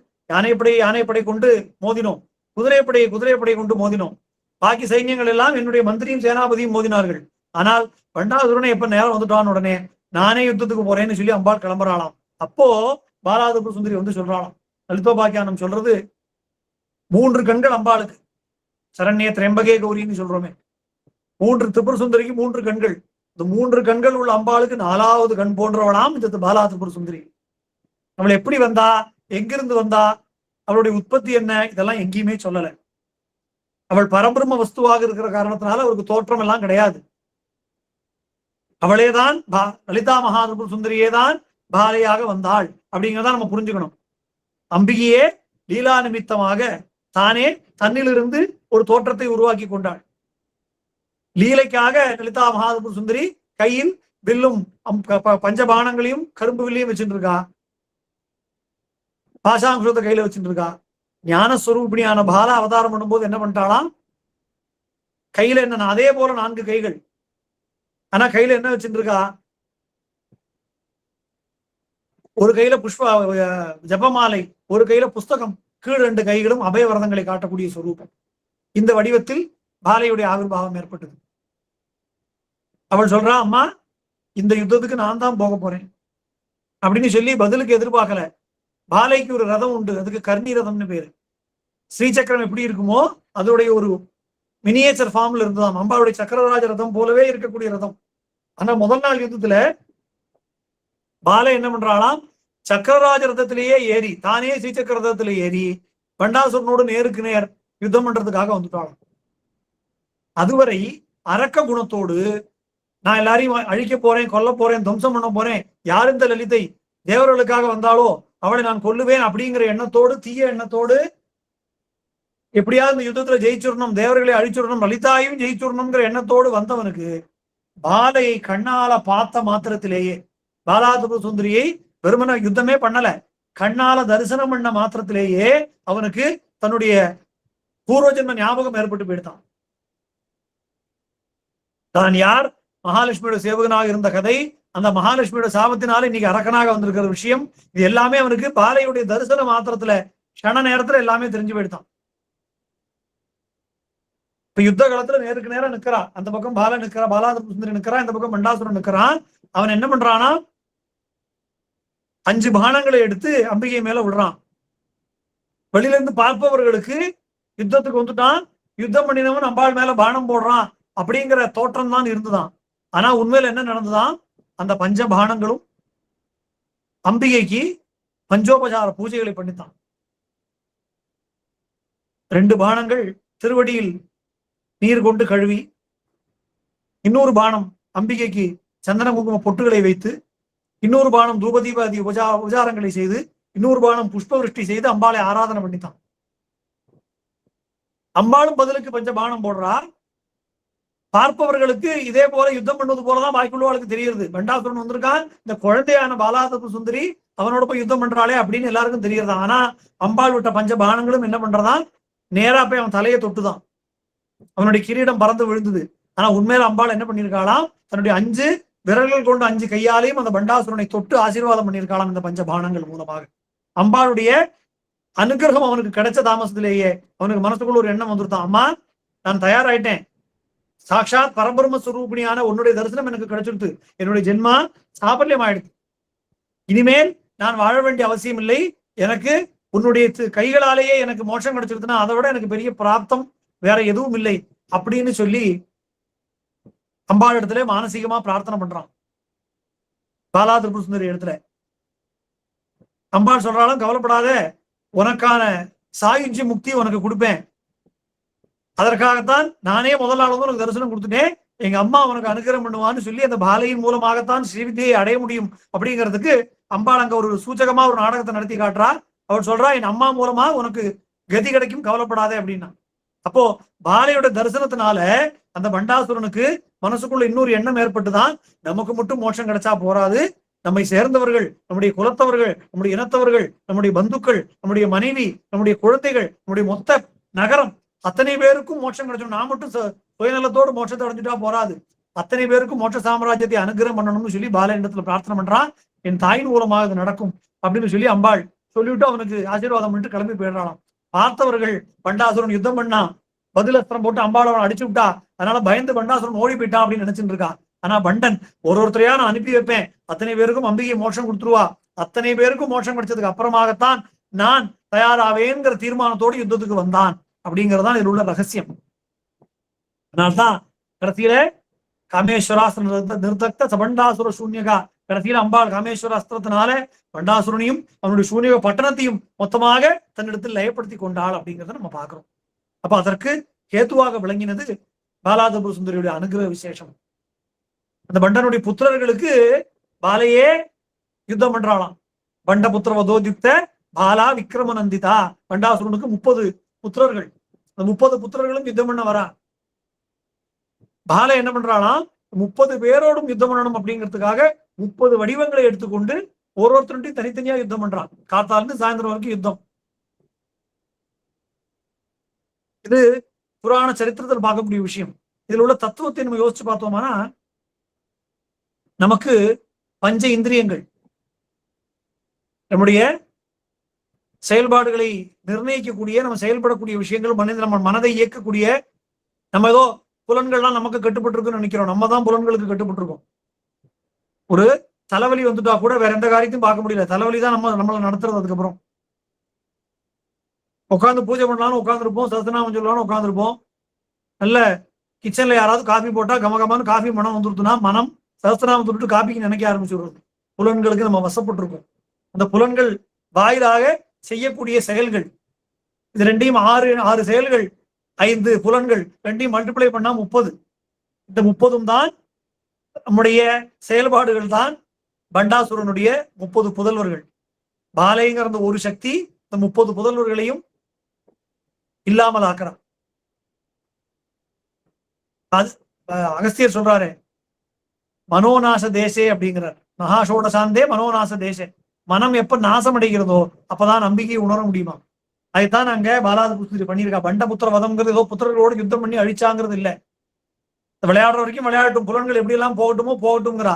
யானைப்படை கொண்டு மோதினோம், குதிரைப்படை கொண்டு மோதினோம், பாக்கி சைன்யங்கள் எல்லாம் என்னுடைய மந்திரியும் சேனாபதியும் மோதினார்கள். ஆனால் பண்டாசுரனை எப்ப நேரம் வந்துட்டான் உடனே நானே யுத்தத்துக்கு போறேன்னு சொல்லி அம்பாள் கிளம்புறாளாம். அப்போ பாலா திரிபுர சுந்தரி வந்து சொல்றாளாம், லலிதோபாக்கியானம் சொல்றது, 3 கண்கள் அம்பாளுக்கு, சரண்யே திரம்பகே கௌரின்னு சொல்றோமே, 3 திரிபுர சுந்தரிக்கு 3 கண்கள். இந்த 3 கண்கள் உள்ள அம்பாளுக்கு 4வது கண் போன்றவளாம் இந்த பாலா திரிபுர சுந்தரி. அவள் எப்படி வந்தா, எங்கிருந்து வந்தா, அவளுடைய உற்பத்தி என்ன, இதெல்லாம் எங்கேயுமே சொல்லல. அவள் பரபிரம்ம வஸ்துவாக இருக்கிற காரணத்தினால அவருக்கு தோற்றம் எல்லாம் கிடையாது. அவளேதான் லலிதா மகா திரிபுர சுந்தரியே தான் பாலையாக வந்தாள் அப்படிங்கிறத நம்ம புரிஞ்சுக்கணும். அம்பிகையே லீலா நிமித்தமாக தானே தன்னிலிருந்து ஒரு தோற்றத்தை உருவாக்கி கொண்டாள். லீலைக்காக லலிதா மகாத்புர சுந்தரி கையில் வில்லும் பஞ்சபானங்களையும் கரும்பு வில்லையும் வச்சுட்டு இருக்கா, பாசாங்குஷத்தை கையில வச்சுட்டு இருக்கா. ஞானஸ்வரூபிணியான பாலா அவதாரம் பண்ணும்போது என்ன பண்ணிட்டாலாம், கையில என்ன அதே போல 4 கைகள், ஆனா கையில என்ன வச்சுட்டு இருக்கா, ஒரு கையில புஷ்ப ஜபமாலை, ஒரு கையில புஸ்தகம், கீழ் 2 கைகளும் அபயவரதங்களை காட்டக்கூடிய சொரூபம். இந்த வடிவத்தில் பாலையுடைய ஆவிர்வாவம் ஏற்பட்டது. அவள் சொல்றா, அம்மா இந்த யுத்தத்துக்கு நான் தான் போக போறேன் அப்படின்னு சொல்லி பதிலுக்கு எதிர்பார்க்கல. பாலைக்கு ஒரு ரதம் உண்டு, அதுக்கு கர்ணி ரதம்னு பேரு. ஸ்ரீசக்கரம் எப்படி இருக்குமோ அதோடைய ஒரு மினியேச்சர் ஃபார்ம்ல இருந்துதான் அம்பாவுடைய சக்கரராஜ ரதம் போலவே இருக்கக்கூடிய ரதம். ஆனா முதல் நாள் யுத்தத்துல பாலை என்ன பண்றாளாம், சக்கரராஜ ரதத்திலேயே ஏறி, தானே ஸ்ரீசக்கர ரதத்திலே ஏறி பண்டாசுரனோடு நேருக்கு நேர் யுத்தம் பண்றதுக்காக வந்துட்டாளாம். அதுவரை அரக்க குணத்தோடு நான் எல்லாரையும் அழிக்க போறேன், கொல்ல போறேன், துவம்சம் பண்ண போறேன், யார் இந்த லலிதை தேவர்களுக்காக வந்தாலோ அவளை நான் கொல்லுவேன் அப்படிங்கிற எண்ணத்தோடு, தீய எண்ணத்தோடு, எப்படியாவது இந்த யுத்தத்துல ஜெயிச்சுடணும், தேவர்களை அழிச்சுடணும், லலிதாவையும் ஜெயிச்சுடணுங்கிற எண்ணத்தோடு வந்தவனுக்கு பாலையை கண்ணால பார்த்த மாத்திரத்திலேயே, பாலாதிபுர சுந்தரியை வெறுமன யுத்தமே பண்ணல, கண்ணால தரிசனம் பண்ண மாத்திரத்திலேயே அவனுக்கு தன்னுடைய பூர்வஜன்ம ஞாபகம் ஏற்பட்டு போயிட்டான். தான் யார், மகாலட்சுமியோட சேவகனாக இருந்த கதை, அந்த மகாலட்சுமியோட சாபத்தினால இன்னைக்கு அரக்கனாக வந்திருக்கிற விஷயம், இது எல்லாமே அவனுக்கு பாலையுடைய தரிசன மாத்திரத்துல கண நேரத்துல எல்லாமே தெரிஞ்சு போயிட்டான். இப்ப யுத்த காலத்துல நேருக்கு நேரம் நிக்கிறா, அந்த பக்கம் பால நிக்கிறா, பாலாதிபுர சுந்தரி நிக்கிறா, இந்த பக்கம் பண்டாசுரன் நிக்கிறான். அவன் என்ன பண்றானா, 5 பானங்களை எடுத்து அம்பிகை மேல விடுறான். வெளியில இருந்து பார்ப்பவர்களுக்கு யுத்தத்துக்கு வந்துட்டான், யுத்தம் பண்ணினவன் அம்பாள் மேல பானம் போடுறான் அப்படிங்கிற தோற்றம் தான் இருந்துதான். ஆனா உண்மையில என்ன நடந்துதான், அந்த பஞ்ச பானங்களும் அம்பிகைக்கு பஞ்சோபசார பூஜைகளை பண்ணித்தான். 2 பானங்கள் திருவடியில் நீர் கொண்டு கழுவி, இன்னொரு பானம் அம்பிகைக்கு சந்தன குங்கும பொட்டுகளை வைத்து, இன்னொரு பானம் தூபதீபாதி உபசாரங்களை செய்து, இன்னொரு பானம் புஷ்பவிருஷ்டி செய்து அம்பாளை ஆராதனை பண்ணித்தான். அம்பாளும் பதிலுக்கு பஞ்ச பானம் போடுறா. பார்ப்பவர்களுக்கு இதே போல யுத்தம் பண்ணுவது போலதான் வாய்க்குள்ளவர்களுக்கு தெரியுது. பண்டாசுரன் வந்திருக்கான், இந்த குழந்தையான பாலாதிபுர சுந்தரி அவனோட போய் யுத்தம் பண்றாளே அப்படின்னு எல்லாருக்கும் தெரியுறதா. ஆனா அம்பாள் விட்ட பஞ்ச பானங்களும் என்ன பண்றதான், நேரா போய் அவன் தலையை தொட்டுதான், அவனுடைய கிரீடம் பறந்து விழுந்தது. ஆனா உண்மையில அம்பாள் என்ன பண்ணிருக்காளாம், தன்னுடைய 5 விரல்கள் கொண்டு 5 கையாலையும் அந்த பண்டாசுரனை தொட்டு ஆசீர்வாதம் பண்ணியிருக்காளாம். இந்த பஞ்ச பானங்கள் மூலமாக அம்பாளுடைய அனுகிரகம் அவனுக்கு கிடைச்ச தாமசத்திலேயே அவனுக்கு மனசுக்குள்ள ஒரு எண்ணம் வந்துருத்தான், அம்மா நான் தயாராயிட்டேன், சாட்சாத் பரபிரம்ம சுரூபிணியான உன்னுடைய தரிசனம் எனக்கு கிடைச்சிருது, என்னுடைய ஜென்மா சாபல்யம் ஆயிடுது, இனிமேல் நான் வாழ வேண்டிய அவசியம் இல்லை, எனக்கு உன்னுடைய கைகளாலேயே எனக்கு மோட்சம் கிடைச்சிருதுன்னா அதை விட எனக்கு பெரிய பிராப்தம் வேற எதுவும் இல்லை அப்படின்னு சொல்லி அம்பாள் இடத்துல மானசீகமா பிரார்த்தனை பண்றான். பாலாதிபுர சுந்தரி இடத்துல அம்பாள் சொல்றாலும், கவலைப்படாத, உனக்கான சாயுஜ்ய முக்தி உனக்கு கொடுப்பேன், அதற்காகத்தான் நானே முதல் நாள் வந்து உனக்கு தரிசனம் கொடுத்துட்டேன், எங்க அம்மா உனக்கு அனுகிரகம் பண்ணுவான்னு சொல்லி அந்த பாலையின் மூலமாகத்தான் ஸ்ரீவித்தியை அடைய முடியும் அப்படிங்கிறதுக்கு அம்பாள் அங்க ஒரு சூச்சகமா ஒரு நாடகத்தை நடத்தி காட்டுறா. அவள் சொல்றா, என் அம்மா மூலமா உனக்கு கதி கிடைக்கும், கவலைப்படாதே அப்படின்னா. அப்போ பாலையோட தரிசனத்தினால அந்த பண்டாசுரனுக்கு மனசுக்குள்ள இன்னொரு எண்ணம் ஏற்பட்டுதான், நமக்கு மட்டும் மோட்சம் கிடைச்சா போராது, நம்மை சேர்ந்தவர்கள், நம்முடைய குலத்தவர்கள், நம்முடைய இனத்தவர்கள், நம்முடைய பந்துக்கள், நம்முடைய மனைவி, நம்முடைய குழந்தைகள், நம்முடைய மொத்த நகரம், அத்தனை பேருக்கும் மோட்சம் கிடைச்சோம், நான் மட்டும் சுயநலத்தோடு மோட்சத்தை அடைஞ்சிட்டா போராது, அத்தனை பேருக்கும் மோட்ச சாம்ராஜ்யத்தை அனுகிரகம் பண்ணணும்னு சொல்லி பாலனிடத்துல பிரார்த்தனை பண்றான். என் தாயின் மூலமாக இது நடக்கும் அப்படின்னு சொல்லி அம்பாள் சொல்லிவிட்டு அவனுக்கு ஆசீர்வாதம் பண்ணிட்டு கிளம்பி போயிடறான். பார்த்தவர்கள், பண்டாசுரன் யுத்தம் பண்ணா, பதிலஸ்திரம் போட்டு அம்பாள் அவனை அடிச்சு விட்டா, அதனால பயந்து பண்டாசுரன் ஓடி போயிட்டான் அப்படின்னு நினைச்சுட்டு இருக்கான். ஆனா பண்டன் ஒருத்தரையா நான் அனுப்பி வைப்பேன், அத்தனை பேருக்கும் அம்பிகை மோட்சம் கொடுத்துருவா, அத்தனை பேருக்கும் மோட்சம் கிடைச்சதுக்கு அப்புறமாகத்தான் நான் தயாராவேங்கிற தீர்மானத்தோடு யுத்தத்துக்கு வந்தான் அப்படிங்கறதான் இதில் உள்ள ரகசியம். அதனால்தான் கடைசியில காமேஸ்வராஸ்திர நிர்தக்த சபண்டாசுர சூன்யகா, கடைசியில அம்பாள் காமேஸ்வர அஸ்திரத்தினால பண்டாசுரனையும் அவனுடைய சூன்யக பட்டணத்தையும் மொத்தமாக தன்னிடத்தில் லயப்படுத்தி கொண்டாள் அப்படிங்கிறத நம்ம பாக்குறோம். அப்ப அதற்கு கேத்துவாக விளங்கினது பாலாதிபுர சுந்தரியுடைய அனுகிரக விசேஷம். அந்த பண்டனுடைய புத்திரர்களுக்கு பாலையே யுத்தம் பண்றாளாம். பண்டபுத்திர வதோத்யுக்த பாலா விக்ரமநந்திதா. பண்டாசுரனுக்கு 30 புத்திரர்கள். அந்த 30 புத்திரர்களும் யுத்தம் பண்ண வரா. பாலா என்ன பண்றாளாம், 30 பேரோடும் யுத்தம் பண்ணணும் அப்படிங்கிறதுக்காக 30 வடிவங்களை எடுத்துக்கொண்டு ஒருத்தருடையும் தனித்தனியா யுத்தம் பண்றான். காத்தாலிருந்து சாயந்தரம் வரைக்கும் யுத்தம். இது புராண சரித்திரத்தில் பார்க்கக்கூடிய விஷயம். இதுல உள்ள தத்துவத்தை நம்ம யோசிச்சு பார்த்தோம்னா, நமக்கு பஞ்ச இந்திரியங்கள் நம்முடைய செயல்பாடுகளை நிர்ணயிக்கக்கூடிய, நம்ம செயல்படக்கூடிய விஷயங்கள், நம்ம மனதை இயக்கக்கூடிய, நம்ம ஏதோ புலன்கள்லாம் நமக்கு கட்டுப்பட்டிருக்குன்னு நினைக்கிறோம். நம்ம தான் புலன்களுக்கு கட்டுப்பட்டிருக்கோம். ஒரு தலைவலி வந்துட்டா கூட வேற எந்த காரியத்தையும் பார்க்க முடியல. தலைவலி தான் நம்மளை நடத்துறது. அதுக்கப்புறம் உட்காந்து பூஜை பண்ணலாம்னு உட்காந்துருப்போம், சஸ்திரநாமம் சொல்லலாம்னு உட்காந்துருப்போம். நல்ல கிச்சன்ல யாராவது காஃபி போட்டா கமகமான்னு காஃபி மனம் வந்துருத்துனா மனம் சஸ்திரநாமம் சொல்லிட்டு காஃபிக்கு நினைக்க ஆரம்பிச்சுடுறது. புலன்களுக்கு நம்ம வசப்பட்டிருக்கோம். அந்த புலன்கள் வாயிலாக செய்யக்கூடிய செயல்கள், இது ரெண்டையும் ஆறு செயல்கள், 5 புலன்கள் ரெண்டையும் மல்டிப்ளை பண்ணா 30. இந்த 30 தான் நம்முடைய செயல்பாடுகள் தான் பண்டாசுரனுடைய 30 புதல்வர்கள். பாலைங்கிற அந்த ஒரு சக்தி இந்த 30 புதல்வர்களையும் இல்லாமல் ஆக்குறான். அது அகஸ்தியர் சொல்றாரு, மனோநாச தேசே அப்படிங்கிறார். மகாசோடசாந்தே மனோநாச தேசே. மனம் எப்ப நாசம் அடைகிறதோ அப்பதான் நம்பிக்கையை உணர முடியுமா. அதைத்தான் அங்க பாலாத புத்திரி பண்ணியிருக்கா. பண்டபுத்திர வதம்ங்கிறது ஏதோ புத்திரர்களோடு யுத்தம் பண்ணி அழிச்சாங்கிறது இல்ல. விளையாடுற வரைக்கும் விளையாட்டும், புலன்கள் எப்படி எல்லாம் போகட்டுமோ போகட்டும்ங்கிறா.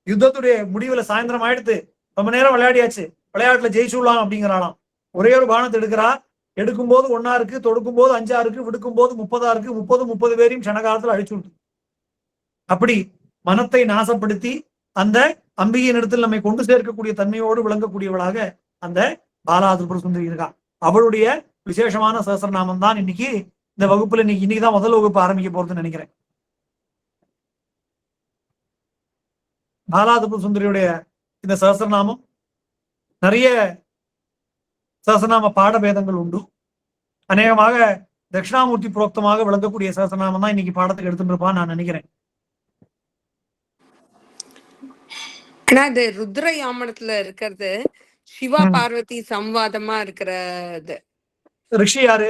யுத்தத்துடைய முடிவுல சாயந்தரம் ஆயிடுத்து, ரொம்ப நேரம் விளையாடியாச்சு, விளையாட்டுல ஜெயிச்சுடலாம் அப்படிங்கிறாளாம். ஒரே ஒரு பானத்தை எடுக்கிறா. எடுக்கும்போது 1 இருக்கு, தொடுக்கும் போது 5 இருக்கு, விடுக்கும் போது 30 இருக்கு. 30 பேரையும் க்ஷணகாலத்துல அழிச்சு விட்டு, அப்படி மனத்தை நாசப்படுத்தி அந்த அம்பிகையின் இடத்தில் நம்மை கொண்டு சேர்க்கக்கூடிய தன்மையோடு விளங்கக்கூடியவளாக அந்த பாலா திரிபுர சுந்தரி இருக்கா. அவளுடைய விசேஷமான சஹஸ்ரநாமம் தான் இன்னைக்கு இந்த வகுப்புல இன்னைக்குதான் முதல் வகுப்பு ஆரம்பிக்க போறதுன்னு நினைக்கிறேன். பாலா திரிபுர சுந்தரியுடைய இந்த சஹஸ்ரநாமம் நிறைய சஹஸ்ரநாம பாடபேதங்கள் உண்டு. அநேகமாக தட்சிணாமூர்த்தி புரோக்தமாக விளங்கக்கூடிய சஹஸ்ரநாமம் தான் இன்னைக்கு பாடத்துக்கு எடுத்துட்டு இருப்பான்னு நான் நினைக்கிறேன். ஆனா அது ருத்ர யாமனத்துல இருக்கிறது சிவா பார்வதி சம்வாதமா இருக்கிறது. ரிஷி யாரு?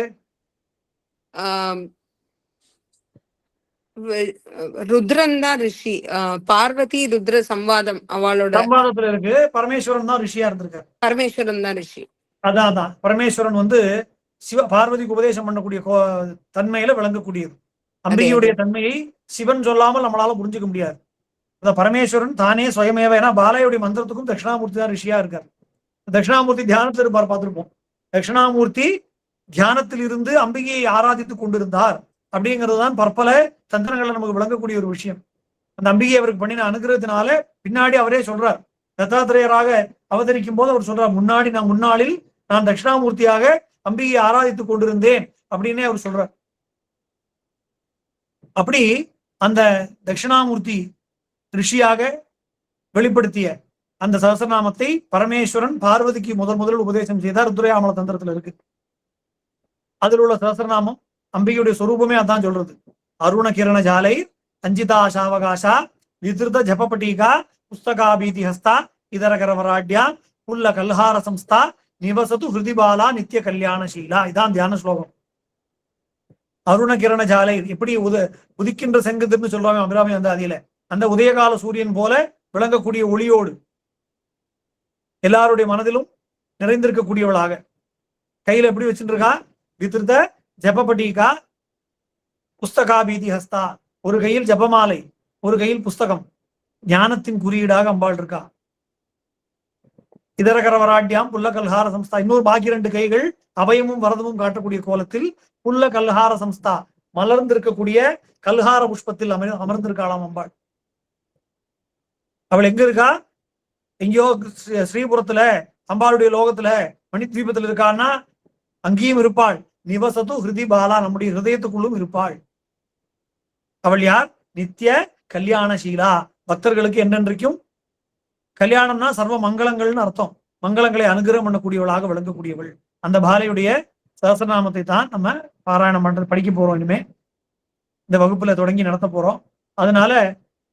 ருத்ரன் தான் ரிஷி. பார்வதி ருத்ர சம்வாதம் அவளோட சம்வாதத்துல இருக்கு. பரமேஸ்வரன் தான் ரிஷியா இருந்திருக்காரு. பரமேஸ்வரன் தான் ரிஷி. அதான் பரமேஸ்வரன் சிவ பார்வதிக்கு உபதேசம் பண்ணக்கூடிய தன்மையில விளங்கக்கூடியது. அம்பிகையுடைய தன்மையை சிவன் சொல்லாமல் நம்மளால புரிஞ்சுக்க முடியாது. அந்த பரமேஸ்வரன் தானே சுயமேவ. ஏன்னா பாலையுடைய மந்திரத்துக்கும் தட்சிணாமூர்த்தி தான் ரிஷியா இருக்காரு. தட்சிணாமூர்த்தி தியானத்தில் இருப்பார், பார்த்திருப்போம். தட்சிணாமூர்த்தி தியானத்தில் இருந்து அம்பிகையை ஆராதித்துக் கொண்டிருந்தார் அப்படிங்கிறது தான் பற்பல தந்திரங்கள்ல நமக்கு விளங்கக்கூடிய ஒரு விஷயம். அந்த அம்பிகை அவருக்கு பண்ணின அனுகிரகத்தினால பின்னாடி அவரே சொல்றார், தத்தாத்திரேயராக அவதரிக்கும் போது அவர் சொல்றார், முன்னாளில் நான் தட்சிணாமூர்த்தியாக அம்பிகையை ஆராதித்துக் கொண்டிருந்தேன் அப்படின்னே அவர் சொல்றார். அப்படி அந்த தட்சிணாமூர்த்தி ரிஷியாக வெளிப்படுத்திய அந்த சஹஸ்ரநாமத்தை பரமேஸ்வரன் பார்வதிக்கு முதலில் உபதேசம் செய்தார். ருத்ரயாமல தந்திரத்துல இருக்கு. அதில் உள்ள சஹஸ்ரநாமம் அம்பிகையுடைய சொரூபமே அதான் சொல்றது. அருண கிரண ஜாலை அஞ்சிதா சாவகாசா விதிருத ஜபபட்டீகா புஸ்தகாபீதி ஹஸ்தா இதர கரவராட்யா புல்ல கல்ஹார சம்ஸ்தா நிவசத்து ஹிருதிபாலா நித்திய கல்யாணசீலா. இதான் தியான ஸ்லோகம். அருண கிரண ஜாலை, எப்படி உதிக்கின்ற செங்குதுன்னு சொல்றாங்க அபிராமி அதில அந்த உதயகால சூரியன் போல விளங்கக்கூடிய ஒளியோடு எல்லாருடைய மனதிலும் நிறைந்திருக்கக்கூடியவளாக கையில எப்படி வச்சுட்டு இருக்கா, விதிருத ஜபபட்டீகா புஸ்தகாபீதி ஹஸ்தா. ஒரு கையில் ஜபமாலை, ஒரு கையில் புஸ்தகம், ஞானத்தின் குறியீடாக அம்பாள் இருக்கா. இதர கரவராட்யாம் புல்ல கல்ஹார சம்ஸ்தா. இன்னொரு பாக்கி 2 கைகள் அபயமும் வரதமும் காட்டக்கூடிய கோலத்தில் புல்ல கல்ஹார சம்ஸ்தா, மலர்ந்திருக்கக்கூடிய கல்ஹார புஷ்பத்தில் அமர்ந்திருக்காளாம் அம்பாள். அவள் எங்க இருக்கா? எங்கேயோ ஸ்ரீபுரத்துல அம்பாளுடைய லோகத்துல மணித்வீபத்தில் இருக்கான்னா அங்கேயும் இருப்பாள். நிவசத்து ஹிருதி பாலா, நம்முடைய ஹிருதயத்துக்குள்ளும் இருப்பாள். அவள் யார்? நித்திய கல்யாணசீலா. பக்தர்களுக்கு என்னென்றைக்கும் கல்யாணம்னா சர்வ மங்களங்கள்னு அர்த்தம். மங்களங்களை அனுகிரகம் பண்ணக்கூடியவளாக விளங்கக்கூடியவள். அந்த பாலையுடைய சஹஸ்ரநாமத்தை தான் நம்ம பாராயணம் பண்றது படிக்க போறோம். இனிமே இந்த வகுப்புல தொடங்கி நடத்த போறோம். அதனால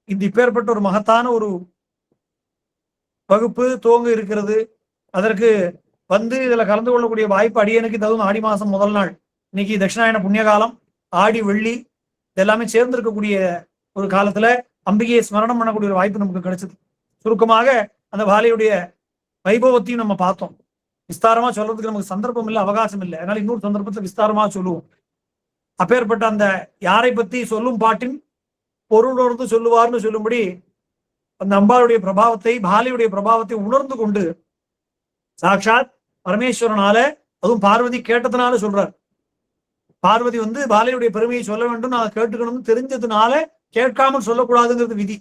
இந்த இப்பேற்பட்ட ஒரு மகத்தான ஒரு வகுப்பு துவங்க இருக்கிறது. அதற்கு வந்து இதுல கலந்து கொள்ளக்கூடிய வாய்ப்பு அடியனுக்கு தகுந்த ஆடி மாசம் முதல் நாள். இன்னைக்கு தட்சிணாயன புண்ணியகாலம், ஆடி வெள்ளி இதெல்லாமே சேர்ந்து இருக்கக்கூடிய ஒரு காலத்துல அம்பிகையை ஸ்மரணம் பண்ணக்கூடிய ஒரு வாய்ப்பு நமக்கு கிடைச்சது. சுருக்கமாக அந்த பாலையுடைய வைபவத்தையும் நம்ம பார்த்தோம். விஸ்தாரமா சொல்றதுக்கு நமக்கு சந்தர்ப்பம் இல்லை, அவகாசம் இல்லை. அதனால இன்னொரு சந்தர்ப்பத்தில் விஸ்தாரமா சொல்லுவோம். அப்பேற்பட்ட அந்த யாரை பத்தி சொல்லும் பாட்டின் பொருளுணர்ந்து சொல்லுவார்னு சொல்லும்படி அந்த அம்பாளுடைய பிரபாவத்தை, பாலையுடைய பிரபாவத்தை உணர்ந்து கொண்டு சாட்சாத் பரமேஸ்வரனால, அதுவும் பார்வதி கேட்டதுனால சொல்றார். பார்வதி வந்து பாலையுடைய பெருமையை சொல்ல வேண்டும், நான் கேட்டுக்கணும்னு தெரிஞ்சதுனால கேட்காமல் சொல்லக்கூடாதுங்கிறது விதி.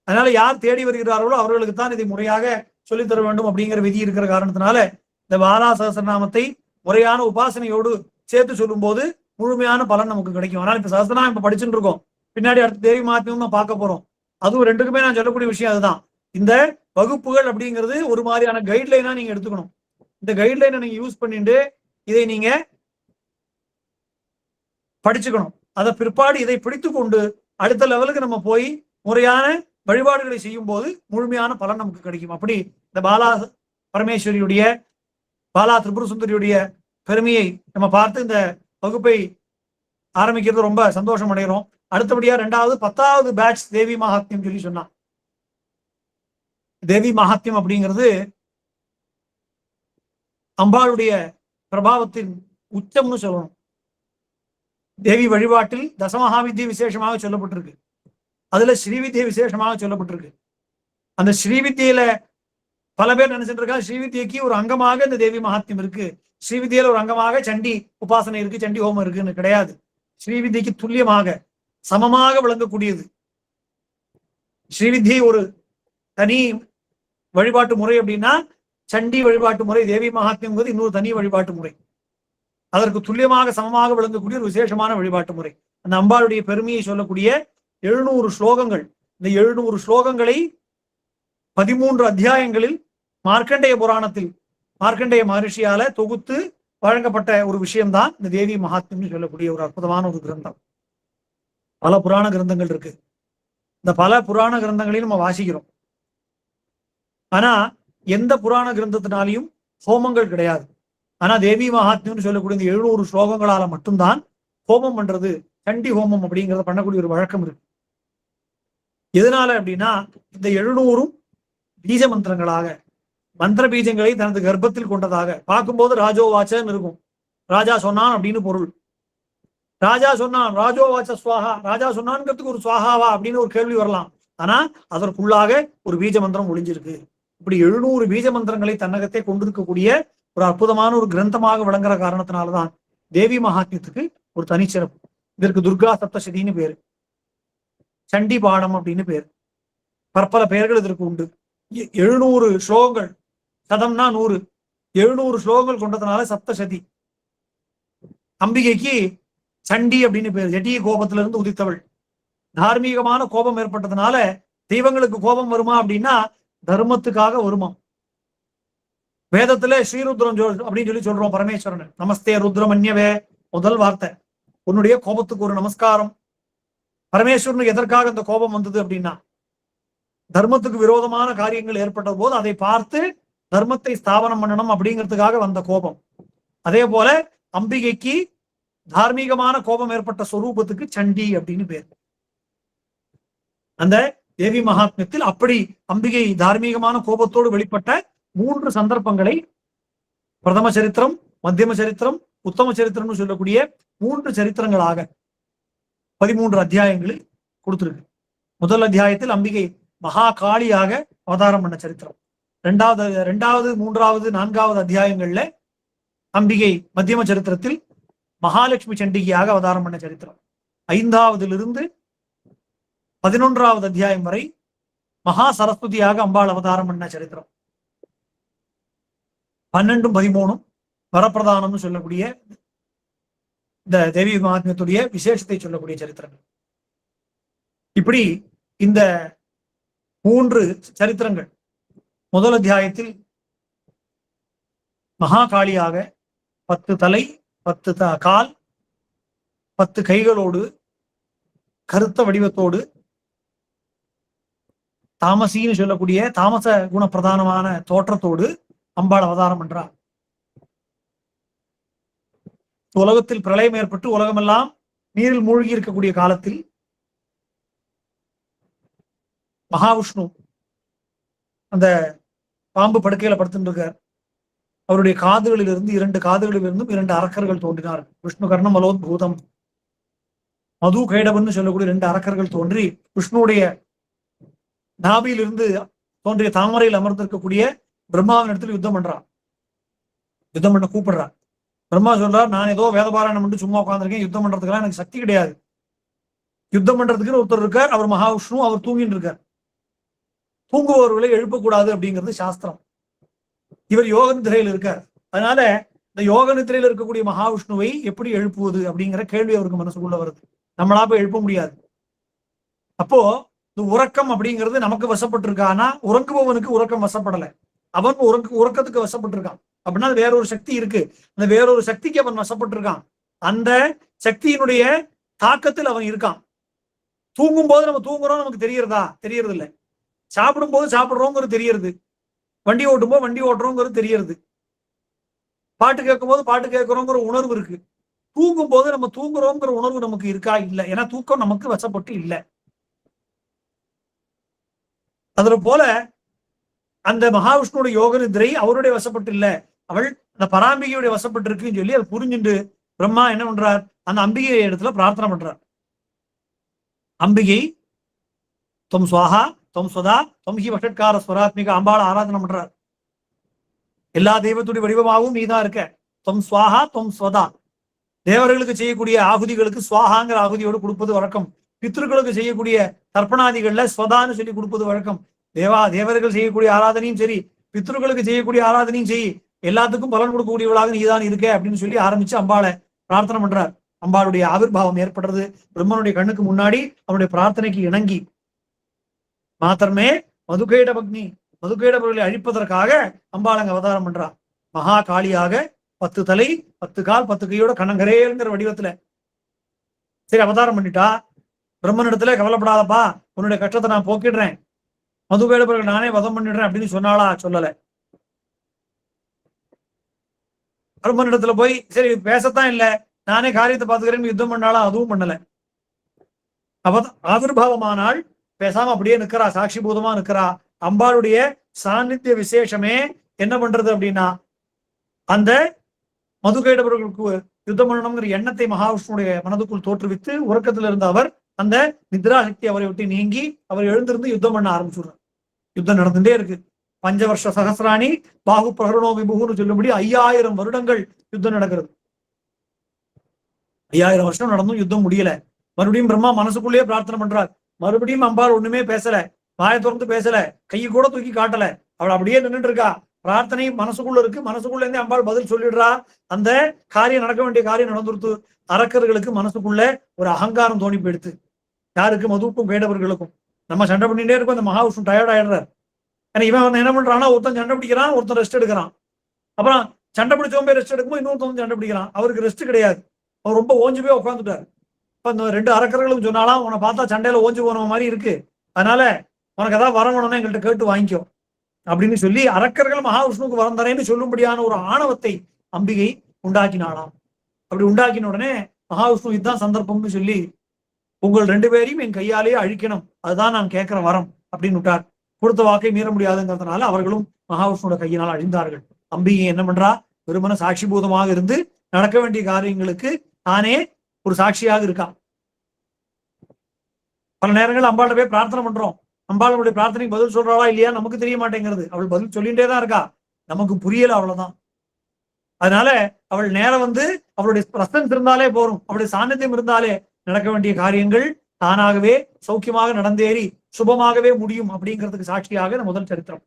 அதனால யார் தேடி வருகிறார்களோ அவர்களுக்கு தான் இதை முறையாக சொல்லித்தர வேண்டும் அப்படிங்கிற விதி இருக்கிற காரணத்தினால இந்த பாலா சகஸ்ரநாமத்தை முறையான உபாசனையோடு சேர்த்து சொல்லும் போது முழுமையான பலன் நமக்கு கிடைக்கும். அதனால இப்ப சகஸ்ரநாமம் இப்ப படிச்சுட்டு இருக்கோம், பின்னாடி அடுத்த தேவி மாத்தியம் தான் பார்க்க போறோம். அதுவும் ரெண்டுக்குமே நான் சொல்லக்கூடிய விஷயம் அதுதான். இந்த வகுப்புகள் அப்படிங்கிறது ஒரு மாதிரியான கைட்லைனா நீங்க எடுத்துக்கணும். இந்த கைட்லைனை நீங்க யூஸ் பண்ணிட்டு இதை நீங்க படிச்சுக்கணும். அதை பிற்பாடு இதை பிடித்து கொண்டு அடுத்த லெவலுக்கு நம்ம போய் முறையான வழிபாடுகளை செய்யும் போது முழுமையான பலன் நமக்கு கிடைக்கும். அப்படி இந்த பாலா பரமேஸ்வரியுடைய, பாலா திரிபுர சுந்தரியுடைய பெருமையை நம்ம பார்த்து இந்த வகுப்பை ஆரம்பிக்கிறது ரொம்ப சந்தோஷம் அடைகிறோம். அடுத்தபடியா 10வது பேட்ச் தேவி மகாத்மியம் சொல்லி சொன்னான். தேவி மகாத்மியம் அப்படிங்கிறது அம்பாளுடைய பிரபாவத்தின் உச்சம்னு சொல்லணும். தேவி வழிபாட்டில் தசமகாவித்யை விசேஷமாக சொல்லப்பட்டிருக்கு. அதுல ஸ்ரீவித்யை விசேஷமாக சொல்லப்பட்டிருக்கு. அந்த ஸ்ரீவித்யில பல பேர் நினைச்சிட்டு இருக்கா ஸ்ரீவித்யக்கு ஒரு அங்கமாக இந்த தேவி மகாத்மியம் இருக்கு, ஸ்ரீவித்யில ஒரு அங்கமாக சண்டி உபாசனை இருக்கு, சண்டி ஹோமம் இருக்குன்னு கிடையாது. ஸ்ரீவித்யக்கு துல்லியமாக சமமாக விளங்கக்கூடியது. ஸ்ரீவித்யை ஒரு தனி வழிபாட்டு முறை அப்படின்னா சண்டி வழிபாட்டு முறை, தேவி மகாத்மியம் இன்னொரு தனி வழிபாட்டு முறை. அதற்கு துல்லியமாக சமமாக விளங்கக்கூடிய ஒரு விசேஷமான வழிபாட்டு முறை. அந்த அம்பாளுடைய பெருமையை சொல்லக்கூடிய 700 ஸ்லோகங்கள். இந்த 700 ஸ்லோகங்களை 13 அத்தியாயங்களில் மார்க்கண்டேய புராணத்தில் மார்க்கண்டேய மகரிஷியால தொகுத்து வழங்கப்பட்ட ஒரு விஷயம்தான் இந்த தேவி மகாத்மியம் சொல்லக்கூடிய ஒரு அற்புதமான ஒரு கிரந்தம். பல புராண கிரந்தங்கள் இருக்கு. இந்த பல புராண கிரந்தங்களையும் நம்ம வாசிக்கிறோம். ஆனா எந்த புராண கிரந்தத்தினாலையும் ஹோமங்கள் கிடையாது. ஆனா தேவி மகாத்மியம்னு சொல்லக்கூடிய இந்த 700 ஸ்லோகங்களால மட்டும்தான் ஹோமம் பண்றது, சண்டி ஹோமம் அப்படிங்கிறத பண்ணக்கூடிய ஒரு வழக்கம் இருக்கு. எதனால அப்படின்னா இந்த 700 பீஜ மந்திரங்களாக, மந்திர பீஜங்களை தனது கர்ப்பத்தில் கொண்டதாக. பார்க்கும்போது ராஜோவாச்சன்னு இருக்கும், ராஜா சொன்னான் அப்படின்னு பொருள். ராஜா சொன்னான், ராஜோவாச்ச சுவாகா, ராஜா சொன்னான்ங்கிறதுக்கு ஒரு சுவாகாவா அப்படின்னு ஒரு கேள்வி வரலாம். ஆனா அதற்குள்ளாக ஒரு பீஜ மந்திரம் ஒளிஞ்சிருக்கு. இப்படி 700 பீஜ மந்திரங்களை தன்னகத்தை கொண்டிருக்கக்கூடிய ஒரு அற்புதமான ஒரு கிரந்தமாக விளங்குற காரணத்தினாலதான் தேவி மகாத்மியத்துக்கு ஒரு தனிச்சிறப்பு. இதற்கு துர்கா சப்தசதின்னு பேரு, சண்டி பாடம் அப்படின்னு பேரு, பற்பல பெயர்கள் இதற்கு உண்டு. 700 ஸ்லோகங்கள், சதம்னா 100, 700 ஸ்லோகங்கள் கொண்டதுனால சப்தசதி. அம்பிகைக்கு சண்டி அப்படின்னு பேரு, ஜட்டிய கோபத்திலிருந்து உதித்தவள். தார்மீகமான கோபம் ஏற்பட்டதுனால தெய்வங்களுக்கு கோபம் வருமா அப்படின்னா தர்மத்துக்காக வருமா. வேதத்துல ஸ்ரீருத்ரம் அப்படின்னு சொல்லி சொல்றோம் பரமேஸ்வரன். நமஸ்தே ருத்ரமன்யவே முதல் வார்த்தை. உன்னுடைய கோபத்துக்கு ஒரு நமஸ்காரம். பரமேஸ்வரனுக்கு எதற்காக இந்த கோபம் வந்தது அப்படின்னா தர்மத்துக்கு விரோதமான காரியங்கள் ஏற்பட்ட போது அதை பார்த்து தர்மத்தை ஸ்தாபனம் பண்ணணும் அப்படிங்கிறதுக்காக வந்த கோபம். அதே போல அம்பிகைக்கு தார்மீகமான கோபம் ஏற்பட்ட சொரூபத்துக்கு சண்டி அப்படின்னு பேர். அந்த தேவி மகாத்மியத்தில் அப்படி அம்பிகை தார்மீகமான கோபத்தோடு வெளிப்பட்ட 3 சந்தர்ப்பங்களை பிரதம சரித்திரம், மத்தியம சரித்திரம், உத்தம சரித்திரம்னு சொல்லக்கூடிய 3 சரித்திரங்களாக 13 அத்தியாயங்களில் கொடுத்திருக்கு. முதல் அத்தியாயத்தில் அம்பிகை மகா காளியாக அவதாரம் பண்ண சரித்திரம். 2வது 3வது 4வது அத்தியாயங்கள்ல அம்பிகை மத்தியம சரித்திரத்தில் மகாலட்சுமி சண்டிகையாக அவதாரம் பண்ண சரித்திரம். 5வதிலிருந்து 11வது அத்தியாயம் வரை மகா சரஸ்வதியாக அம்பாள் அவதாரம் பண்ண சரித்திரம். 12, 13 வரப்பிரதானம்னு சொல்லக்கூடிய இந்த தேவி மகாத்மியத்துடைய விசேஷத்தை சொல்லக்கூடிய சரித்திரங்கள். இப்படி இந்த 3 சரித்திரங்கள். முதல் அத்தியாயத்தில் மகாகாளியாக 10 தலை, 10 கால், 10 கைகளோடு, கருத்த வடிவத்தோடு தாமசின்னு சொல்லக்கூடிய தாமச குண பிரதானமான தோற்றத்தோடு அம்பாள் அவதாரம் பண்றார். உலகத்தில் பிரளயம் ஏற்பட்டு உலகமெல்லாம் நீரில் மூழ்கி இருக்கக்கூடிய காலத்தில் மகாவிஷ்ணு அந்த பாம்பு படுக்கையில படுத்துட்டு இருக்கார். அவருடைய காதுகளிலிருந்து 2 காதுகளிலிருந்தும் 2 அரக்கர்கள் தோன்றினார். விஷ்ணு கர்ணம் மலோத்பூதம் மது கைடவன் சொல்லக்கூடிய 2 அரக்கர்கள் தோன்றி விஷ்ணுடைய நாபியிலிருந்து தோன்றிய தாமரையில் அமர்ந்திருக்கக்கூடிய பிரம்மாவின் இடத்துல யுத்தம் பண்றான். யுத்தம் பண்ண கூப்பிடுறான். பிரம்மா சொல்றார், நான் ஏதோ வேதபாராயணம் பண்ணி சும்மா உட்காந்துருக்கேன், யுத்தம் பண்றதுக்கெல்லாம் எனக்கு சக்தி கிடையாது. யுத்தம் பண்றதுக்குன்னு ஒருத்தர் இருக்கார், அவர் மகாவிஷ்ணு, அவர் தூங்கிட்டு இருக்கார். தூங்குபவர்களை எழுப்பக்கூடாது அப்படிங்கிறது சாஸ்திரம். இவர் யோக நிதிரையில் இருக்கார். அதனால இந்த யோக நிதிரையில் இருக்கக்கூடிய மகாவிஷ்ணுவை எப்படி எழுப்புவது அப்படிங்கிற கேள்வி அவருக்கு மனசுக்குள்ள வருது. நம்மளா போய் எழுப்ப முடியாது. அப்போ இந்த உறக்கம் அப்படிங்கிறது நமக்கு வசப்பட்டிருக்கானா, உறங்குபவனுக்கு உறக்கம் வசப்படலை. அவன் உறக்கத்துக்கு வசப்பட்டிருக்கான். அப்படின்னா அது வேறொரு சக்தி இருக்கு. அந்த வேறொரு சக்திக்கு அவன் வசப்பட்டிருக்கான். அந்த சக்தியினுடைய தாக்கத்தில் அவன் இருக்கான். தூங்கும் போது நம்ம தூங்குறோம், நமக்கு தெரியறதா? தெரியறது இல்லை. சாப்பிடும் போது சாப்பிடுறோங்கிறது தெரியறது. வண்டி ஓட்டும் போது வண்டி ஓட்டுறோங்கிறது தெரியறது. பாட்டு கேட்கும் போது பாட்டு கேட்கிறோங்கிற உணர்வு இருக்கு. தூங்கும் போது நம்ம தூங்குறோங்கிற உணர்வு நமக்கு இருக்கா? இல்லை. ஏன்னா தூக்கம் நமக்கு வசப்பட்டு இல்லை. அதுல போல அந்த மகாவிஷ்ணுடைய யோக நிதிரை அவருடைய வசப்பட்டு இல்லை, அவள் அந்த பராம்பிகையுடைய வசப்பட்டு இருக்குன்னு சொல்லி அதை புரிஞ்சுட்டு பிரம்மா என்ன பண்றார், அந்த அம்பிகை இடத்துல பிரார்த்தனை பண்றார். அம்பிகை தொம் சுவாஹா தொம் சுதா தொம் ஹி வஷட்கார ஸ்வராத்மிக அம்பாளை ஆராதனை பண்றார். எல்லா தெய்வத்துடைய வடிவமாகவும் நீதான் இருக்க. தொம் சுவாஹா தொம் ஸ்வதா. தேவர்களுக்கு செய்யக்கூடிய ஆகுதிகளுக்கு சுவாகாங்கிற ஆகுதியோடு கொடுப்பது வழக்கம். பித்ருக்களுக்கு செய்யக்கூடிய தர்ப்பணாதிகள்ல ஸ்வதான்னு சொல்லி கொடுப்பது வழக்கம். தேவர்கள் செய்யக்கூடிய ஆராதனையும் சரி, பித்ருக்களுக்கு செய்யக்கூடிய ஆராதனையும் சரி, எல்லாத்துக்கும் பலன் கொடுக்கக்கூடியவளாக நீதான் இருக்க அப்படின்னு சொல்லி ஆரம்பிச்சு அம்பாளை பிரார்த்தனை பண்றார். அம்பாளுடைய ஆவிர்வாவம் ஏற்படுறது பிரம்மனுடைய கண்ணுக்கு முன்னாடி. அவனுடைய பிரார்த்தனைக்கு இணங்கி மாத்திரமே மதுகைட பக்னி மதுகைட பொருளை அழிப்பதற்காக அம்பாள் அங்க அவதாரம் பண்றார். மகா காளியாக 10 தலை 10 கால் 10 கையோட கண்ணங்கரேங்கிற வடிவத்துல சரி அவதாரம் பண்ணிட்டா. பிரம்மனிடத்துல கவலைப்படாதப்பா, உன்னுடைய கஷ்டத்தை நான் போக்கிடுறேன், மதுகைட பொருள் நானே வதம் பண்ணிடுறேன் அப்படின்னு சொன்னாளா? சொல்லல. பிரம்மனிடத்துல போய் சரி பேசத்தான் இல்லை, நானே காரியத்தை பார்த்துக்கிறேன்னு யுத்தம் பண்ணாலும் அதுவும் பண்ணல. ஆவிர்வாவமானால் பேசாம அப்படியே நிக்கிறா, சாட்சி பூதமா நிக்கிறா. அம்பாளுடைய சாநித்திய விசேஷமே என்ன பண்றது அப்படின்னா, அந்த மதுகைடவர்களுக்கு யுத்தம் பண்ணணுங்கிற எண்ணத்தை மகாவிஷ்ணுடைய மனதுக்குள் தோற்றுவித்து உறக்கத்தில் இருந்த அவர் அந்த நித்ரா சக்தி அவரை விட்டு நீங்கி அவர் எழுந்திருந்து யுத்தம் பண்ண ஆரம்பிச்சுடுறார். யுத்தம் நடந்துட்டே இருக்கு. 5 வருஷ சகசிராணி பாகு பிரகரணோ விபுகுன்னு சொல்லும்படி 5000 வருடங்கள் யுத்தம் நடக்கிறது. 5000 வருஷம் நடந்தும் யுத்தம் முடியல. மறுபடியும் பிரம்மா மனசுக்குள்ளேயே பிரார்த்தனை பண்றார். மறுபடியும் அம்பாள் ஒண்ணுமே பேசல, வாயை திறந்து பேசல, கையை கூட தூக்கி காட்டல. அவள் அப்படியே நின்றுட்டு இருக்கா. பிரார்த்தனை மனசுக்குள்ள இருக்கு. மனசுக்குள்ள இருந்தே அம்பாள் பதில் சொல்லிடுறா. அந்த காரியம் நடக்க வேண்டிய காரியம் நடந்துருத்து. அரக்கர்களுக்கு மனசுக்குள்ள ஒரு அகங்காரம் தோணி போயிடுத்து. யாருக்கு? மதுவுக்கும் கேடவர்களுக்கும். நம்ம சண்டை பண்ணிட்டே இருக்கோம். அந்த மகாவிஷ்ணு டயர்ட் ஆயிடுறார். ஏன்னா இவன் வந்து என்ன பண்றான்னா, ஒருத்தன் சண்டை பிடிக்கிறான், ஒருத்தன் ரெஸ்ட் எடுக்கிறான். அப்புறம் சண்டை பிடிச்சவன் போய் ரெஸ்ட் எடுக்கும்போது இன்னொருத்தன் வந்து சண்டை பிடிக்கிறான். அவருக்கு ரெஸ்ட் கிடையாது. அவர் ரொம்ப ஓஞ்சு போய் உட்காந்துட்டார். இப்ப இந்த 2 அரக்கர்களும் சொன்னாலாம், உன்னை பார்த்தா சண்டையில ஓஞ்சு போன மாதிரி இருக்கு, அதனால உனக்கு ஏதாவது வரம் வேணும்னா எங்கள்கிட்ட கேட்டு வாங்கிக்கோ அப்படின்னு சொல்லி அரக்கர்கள் மகாவிஷ்ணுக்கு வரம் தரேன்னு சொல்லும்படியான ஒரு ஆணவத்தை அம்பிகை உண்டாக்கினாலாம். அப்படி உண்டாக்கின உடனே மகாவிஷ்ணு இதுதான் சந்தர்ப்பம்னு சொல்லி, உங்கள் 2 பேரையும் என் கையாலேயே அழிக்கணும், அதுதான் நான் கேட்கிற வரம் அப்படின்னு விட்டார். கொடுத்த வாக்கை மீற முடியாதுங்கிறதுனால அவர்களும் மகாவிஷ்ணுவோட கையினால் அழிந்தார்கள். அம்பிகை என்ன பண்றா? வெறுமன சாட்சிபூதமாக இருந்து நடக்க வேண்டிய காரியங்களுக்கு தானே ஒரு சாட்சியாக இருக்கா. பல நேரங்கள் அம்பாளை போய் பிரார்த்தனை பண்றோம். அம்பாளுடைய பிரார்த்தனைக்கு பதில் சொல்றாளா இல்லையா நமக்கு தெரிய மாட்டேங்கிறது. அவள் பதில் சொல்லிட்டே தான் இருக்கா, நமக்கு புரியல, அவ்வளவுதான். அதனால அவள் நேரம் வந்து அவளுடைய பிரசன்ஸ் இருந்தாலே போரும், அவளுடைய சாநித்தியம் இருந்தாலே நடக்க வேண்டிய காரியங்கள் தானாகவே சௌக்கியமாக நடந்தேறி சுபமாகவே முடியும் அப்படிங்கிறதுக்கு சாட்சியாக இந்த முதல் சரித்திரம்.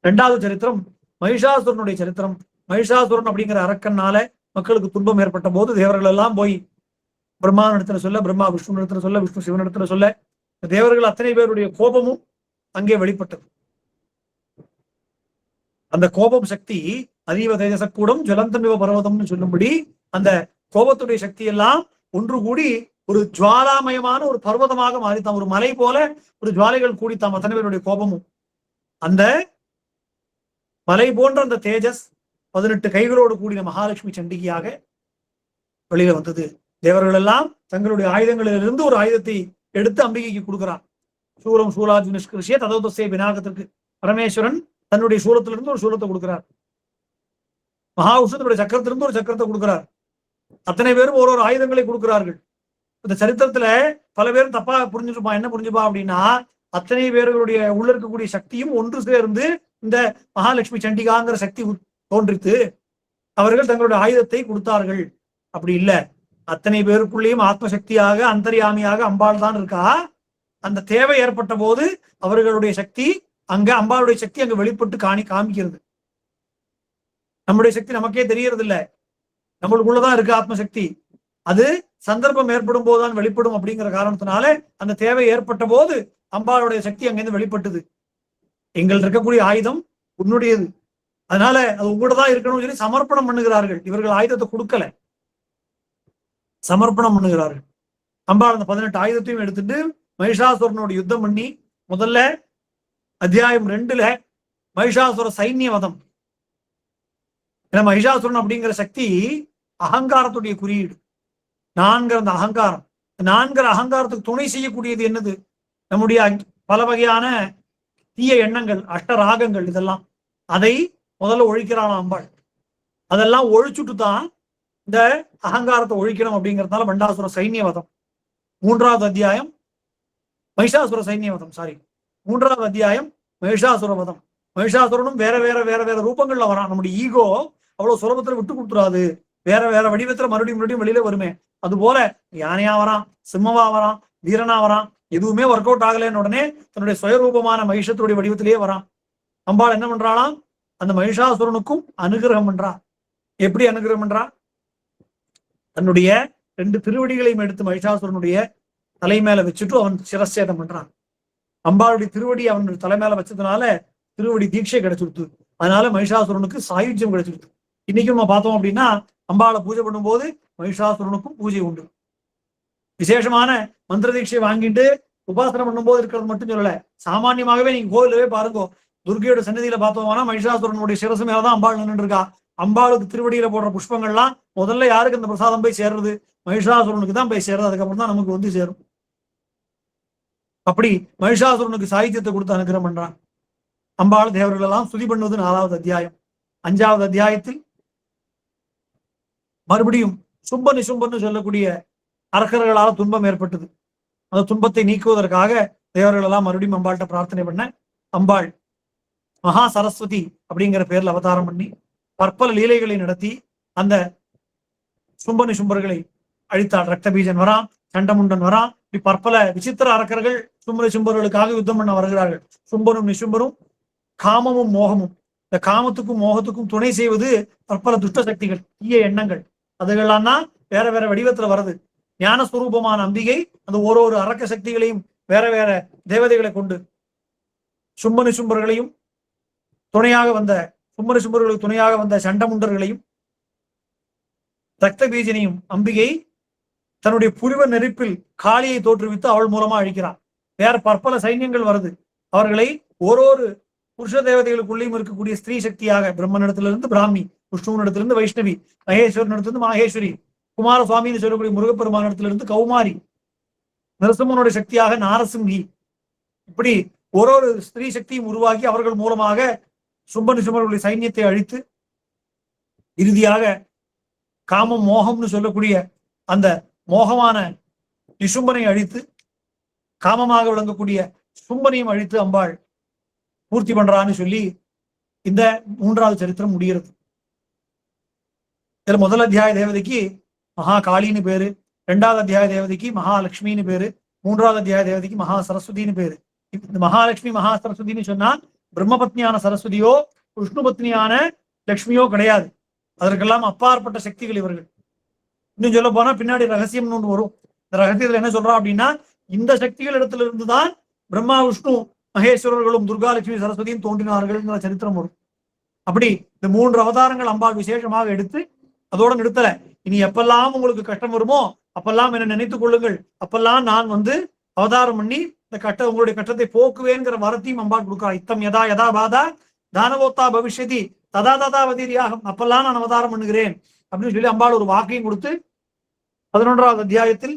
2வது சரித்திரம் மகிஷாசுரனுடைய சரித்திரம். மகிஷாசுரன் அப்படிங்கிற அரக்கனால மக்களுக்கு துன்பம் ஏற்பட்ட போது தேவர்கள் எல்லாம் போய் பிரம்மா இடத்துல சொல்ல, பிரம்மா விஷ்ணு இடத்துல சொல்ல, விஷ்ணு சிவன் இடத்துல சொல்ல, தேவர்கள் அத்தனை பேருடைய கோபமும் அங்கே வெளிப்பட்டது. அந்த கோபம் சக்தி அதீவ தேஜசக்கூடம் ஜலந்தமிவ பர்வதம்னு சொல்லும்படி அந்த கோபத்துடைய சக்தி எல்லாம் ஒன்று கூடி ஒரு ஜுவாலாமயமான ஒரு பர்வதமாக மாறித்தான். ஒரு மலை போல ஒரு ஜுவாலைகள் கூடித்தான் அத்தனை பேருடைய கோபமும். அந்த மலை போன்ற அந்த தேஜஸ் 18 கைகளோடு கூடிய மகாலட்சுமி சண்டிகையாக வெளியில வந்தது. தேவர்கள் எல்லாம் தங்களுடைய ஆயுதங்களிலிருந்து ஒரு ஆயுதத்தை எடுத்து அம்பிகைக்கு கொடுக்கிறார். சூலம் சூலாஜி நிஷ்கிருஷிய ததோதசே விநாயகத்திற்கு பரமேஸ்வரன் தன்னுடைய சூலத்திலிருந்து ஒரு சூலத்தை கொடுக்கிறார். மகாவிஷ்ணுடைய சக்கரத்திலிருந்து ஒரு சக்கரத்தை கொடுக்கிறார். அத்தனை பேரும் ஒரு ஆயுதங்களை கொடுக்கிறார்கள். இந்த சரித்திரத்துல பல பேரும் தப்பா புரிஞ்சுப்பா. என்ன புரிஞ்சுப்பா அப்படின்னா, அத்தனை பேர்களுடைய உள்ள இருக்கக்கூடிய சக்தியும் ஒன்று சேர்ந்து இந்த மகாலட்சுமி சண்டிகாங்கிற சக்தி தோன்றித்து அவர்கள் தங்களுடைய ஆயுதத்தை கொடுத்தார்கள். அப்படி இல்ல. அத்தனை பேருக்குள்ளேயும் ஆத்மசக்தியாக அந்தர்யாமியாக அம்பாள் தான் இருக்கா. அந்த தேவை ஏற்பட்ட போது அவர்களுடைய சக்தி அங்க அம்பாளுடைய சக்தி அங்க வெளிப்பட்டு காமிக்கிறது. நம்முடைய சக்தி நமக்கே தெரியறது இல்ல. நம்மளுக்குள்ளதான் இருக்கு ஆத்மசக்தி. அது சந்தர்ப்பம் ஏற்படும் போதுதான் வெளிப்படும். அப்படிங்கிற காரணத்தினால அந்த தேவை ஏற்பட்ட போது அம்பாளுடைய சக்தி அங்கிருந்து வெளிப்பட்டது. எங்கள் இருக்கக்கூடிய ஆயுதம் உன்னுடையது, அதனால அது உங்கள்கிட்ட தான் இருக்கணும்னு சொல்லி சமர்ப்பணம் பண்ணுகிறார்கள். இவர்கள் ஆயுதத்தை கொடுக்கல, சமர்ப்பணம் பண்ணுகிறார்கள். அம்பாள் அந்த 18 ஆயுதத்தையும் எடுத்துட்டு மகிஷாசுரனோட யுத்தம் பண்ணி முதல்ல அத்தியாயம் 2ல மகிஷாசுர சைன்ய வதம். ஏன்னா மகிஷாசுரன் அப்படிங்கிற சக்தி அகங்காரத்துடைய குறியீடு. நான்கிற அந்த அகங்காரம், நான்கிற அகங்காரத்துக்கு துணை செய்யக்கூடியது என்னது? நம்முடைய பல வகையான தீய எண்ணங்கள், அஷ்டராகங்கள், இதெல்லாம். அதை முதல்ல ஒழிக்கிறான் அம்பாள். அதெல்லாம் ஒழிச்சுட்டு தான் இந்த அகங்காரத்தை ஒழிக்கணும். அப்படிங்கிறதுனால பண்டாசுர சைன்யவதம் 3வது அத்தியாயம் மகிஷாசுர சைன்யவதம் 3வது அத்தியாயம் மகிஷாசுரவதம். மகிஷாசுரனும் வேற வேற வேற வேற ரூபங்கள்ல வரான். நம்முடைய ஈகோ அவ்வளவு சுலபத்துல விட்டு கொடுத்துறாது. வேற வேற வடிவத்துல மறுபடியும் வெளியில வருமே. அது போல யானையா வரான், சிம்மவா வரான், வீரனா வரான். எதுவுமே ஒர்க் அவுட் ஆகலன்னு உடனே தன்னுடைய சுயரூபமான மகிஷத்துடைய வடிவத்திலேயே வரான். அம்பாள் என்ன பண்றாளாம்? அந்த மகிஷாசுரனுக்கும் அனுகிரகம் பண்றா. எப்படி அனுகிரகம் பண்றா? தன்னுடைய 2 திருவடிகளையும் எடுத்து மகிஷாசுரனுடைய தலை மேல வச்சுட்டு அவன் சிரச்சேதம் பண்றான். அம்பாளுடைய திருவடி அவனுடைய தலை மேல வச்சதுனால திருவடி தீட்சை கிடைச்சிருத்து. அதனால மகிஷாசுரனுக்கு சாயுஜ்யம் கிடைச்சிருத்து. இன்னைக்கும் நம்ம பார்த்தோம் அப்படின்னா அம்பாளை பூஜை பண்ணும்போது மகிஷாசுரனுக்கும் பூஜை உண்டு. விசேஷமான மந்திர தீட்சை வாங்கிட்டு உபாசனை பண்ணும்போது இருக்கிறது மட்டும் சொல்லல. சாமான்யமாகவே நீங்க கோவிலவே பாருங்க, துர்கையோட சன்னதியில பார்த்தோம்னா மகிஷாசுரனுடைய சிரசு மேலதான் அம்பாள் நின்று இருக்கா. அம்பாளுக்கு திருவடியில போடுற புஷ்பங்கள்லாம் முதல்ல யாருக்கு அந்த பிரசாதம் போய் சேர்றது? மகிஷாசுரனுக்கு தான் போய் சேர்றது. அதுக்கப்புறம் தான் நமக்கு வந்து சேரும். அப்படி மகிஷாசுரனுக்கு சாகித்யத்தை கொடுத்து அனுகிரகம் பண்றான். அம்பாள் தேவர்கள் எல்லாம் ஸ்துதி பண்ணுவது 4வது அத்தியாயம். 5வது அத்தியாயத்தில் மறுபடியும் சும்ப நிசும்பன்னு சொல்லக்கூடிய அரக்கர்களால் துன்பம் ஏற்பட்டது. அந்த துன்பத்தை நீக்குவதற்காக தேவர்கள் எல்லாம் மறுபடியும் அம்பாள்கிட்ட பிரார்த்தனை பண்ண அம்பாள் மகா சரஸ்வதி அப்படிங்கிற பேர்ல அவதாரம் பண்ணி பற்பல லீலைகளை நடத்தி அந்த சும்ப நிசும்பர்களை அழித்தாள். ரத்த பீஜன் வரான், சண்டமுண்டன் வரான். இப்படி பற்பல விசித்திர அரக்கர்கள் சும்ப நிசும்பர்களுக்காக யுத்தம் பண்ண வருகிறார்கள். சும்பனும் நிசும்பரும் காமமும் மோகமும். இந்த காமத்துக்கும் மோகத்துக்கும் துணை செய்வது பற்பல துஷ்ட சக்திகள், தீய எண்ணங்கள். அதுகள்லாம் தான் வேற வேற வடிவத்துல வருது. ஞானஸ்வரூபமான அம்பிகை அந்த ஒரு அரக்க சக்திகளையும் வேற வேற தேவதைகளை கொண்டு சும்ப நிசும்பர்களையும் துணையாக வந்த சும்பர்களுக்கு துணையாக வந்த சண்டமுண்டர்களையும் ரத்த பீஜனையும் அம்பிகை தன்னுடைய புரிவ நெருப்பில் காளியை தோற்றுவித்து அவள் மூலமா அழிக்கிறார். வேற பற்பல சைன்யங்கள் வருது. அவர்களை ஒரு புருஷ தேவதைகளுக்குள்ளேயும் இருக்கக்கூடிய ஸ்திரீ சக்தியாக பிரம்மனிடத்திலிருந்து பிராமி, விஷ்ணுவனிடத்திலிருந்து வைஷ்ணவி, மகேஸ்வரனிடத்திலிருந்து மாகேஸ்வரி, குமாரசுவாமின்னு சொல்லக்கூடிய முருகப்பெருமானிடத்திலிருந்து கௌமாரி, நரசிம்மனுடைய சக்தியாக நாரசிங்கி, இப்படி ஒரு ஸ்திரீ சக்தியும் உருவாக்கி அவர்கள் மூலமாக சும்ப நிசும்பர்களுடைய சைன்யத்தை அழித்து இறுதியாக காமம் மோகம்னு சொல்லக்கூடிய அந்த மோகமான நிசும்பனை அழித்து காமமாக விளங்கக்கூடிய சும்பனையும் அழித்து அம்பாள் பூர்த்தி பண்றான்னு சொல்லி இந்த 3வது சரித்திரம் முடிகிறது. இதுல முதல் அத்தியாய தேவதைக்கு மகா காளின்னு பேரு, 2வது அத்தியாய தேவதைக்கு மகாலட்சுமின்னு பேரு, 3வது அத்தியாய தேவதைக்கு மகா சரஸ்வதினு பேரு. இந்த மகாலட்சுமி மகா சரஸ்வதினு சொன்னா பிரம்மபத்னியான சரஸ்வதியோ விஷ்ணு பத்னியான லட்சுமியோ கிடையாது. அதற்கெல்லாம் அப்பாற்பட்ட சக்திகள் இவர்கள். இன்னும் சொல்ல போனா பின்னாடி ரகசியம்னு ஒன்று வரும். இந்த ரகசியத்துல என்ன சொல்றா அப்படின்னா, இந்த சக்திகள் இடத்துல இருந்துதான் பிரம்மா விஷ்ணு மகேஸ்வரர்களும் துர்காலட்சுமி சரஸ்வதியும் தோன்றினார்கள்ங்கிற சரித்திரம் வரும். அப்படி இந்த 3 அவதாரங்கள் அம்பாள் விசேஷமாக எடுத்து அதோட நிறுத்தல. இனி எப்பெல்லாம் உங்களுக்கு கஷ்டம் வருமோ அப்பெல்லாம் என்ன நினைத்துக் கொள்ளுங்கள், அப்பெல்லாம் நான் அவதாரம் பண்ணி இந்த உங்களுடைய கட்டத்தை போக்குவேங்கிற வரத்தையும் அம்பாள் கொடுக்குறா. இத்தம் யதா யதா பாதா தானவோத்தா பவிஷ்யதி ததா ததா வதீரியாகம், அப்பெல்லாம் நான் அவதாரம் பண்ணுகிறேன் அப்படின்னு சொல்லி அம்பாள் ஒரு வாக்கையும் கொடுத்து 11வது அத்தியாயத்தில்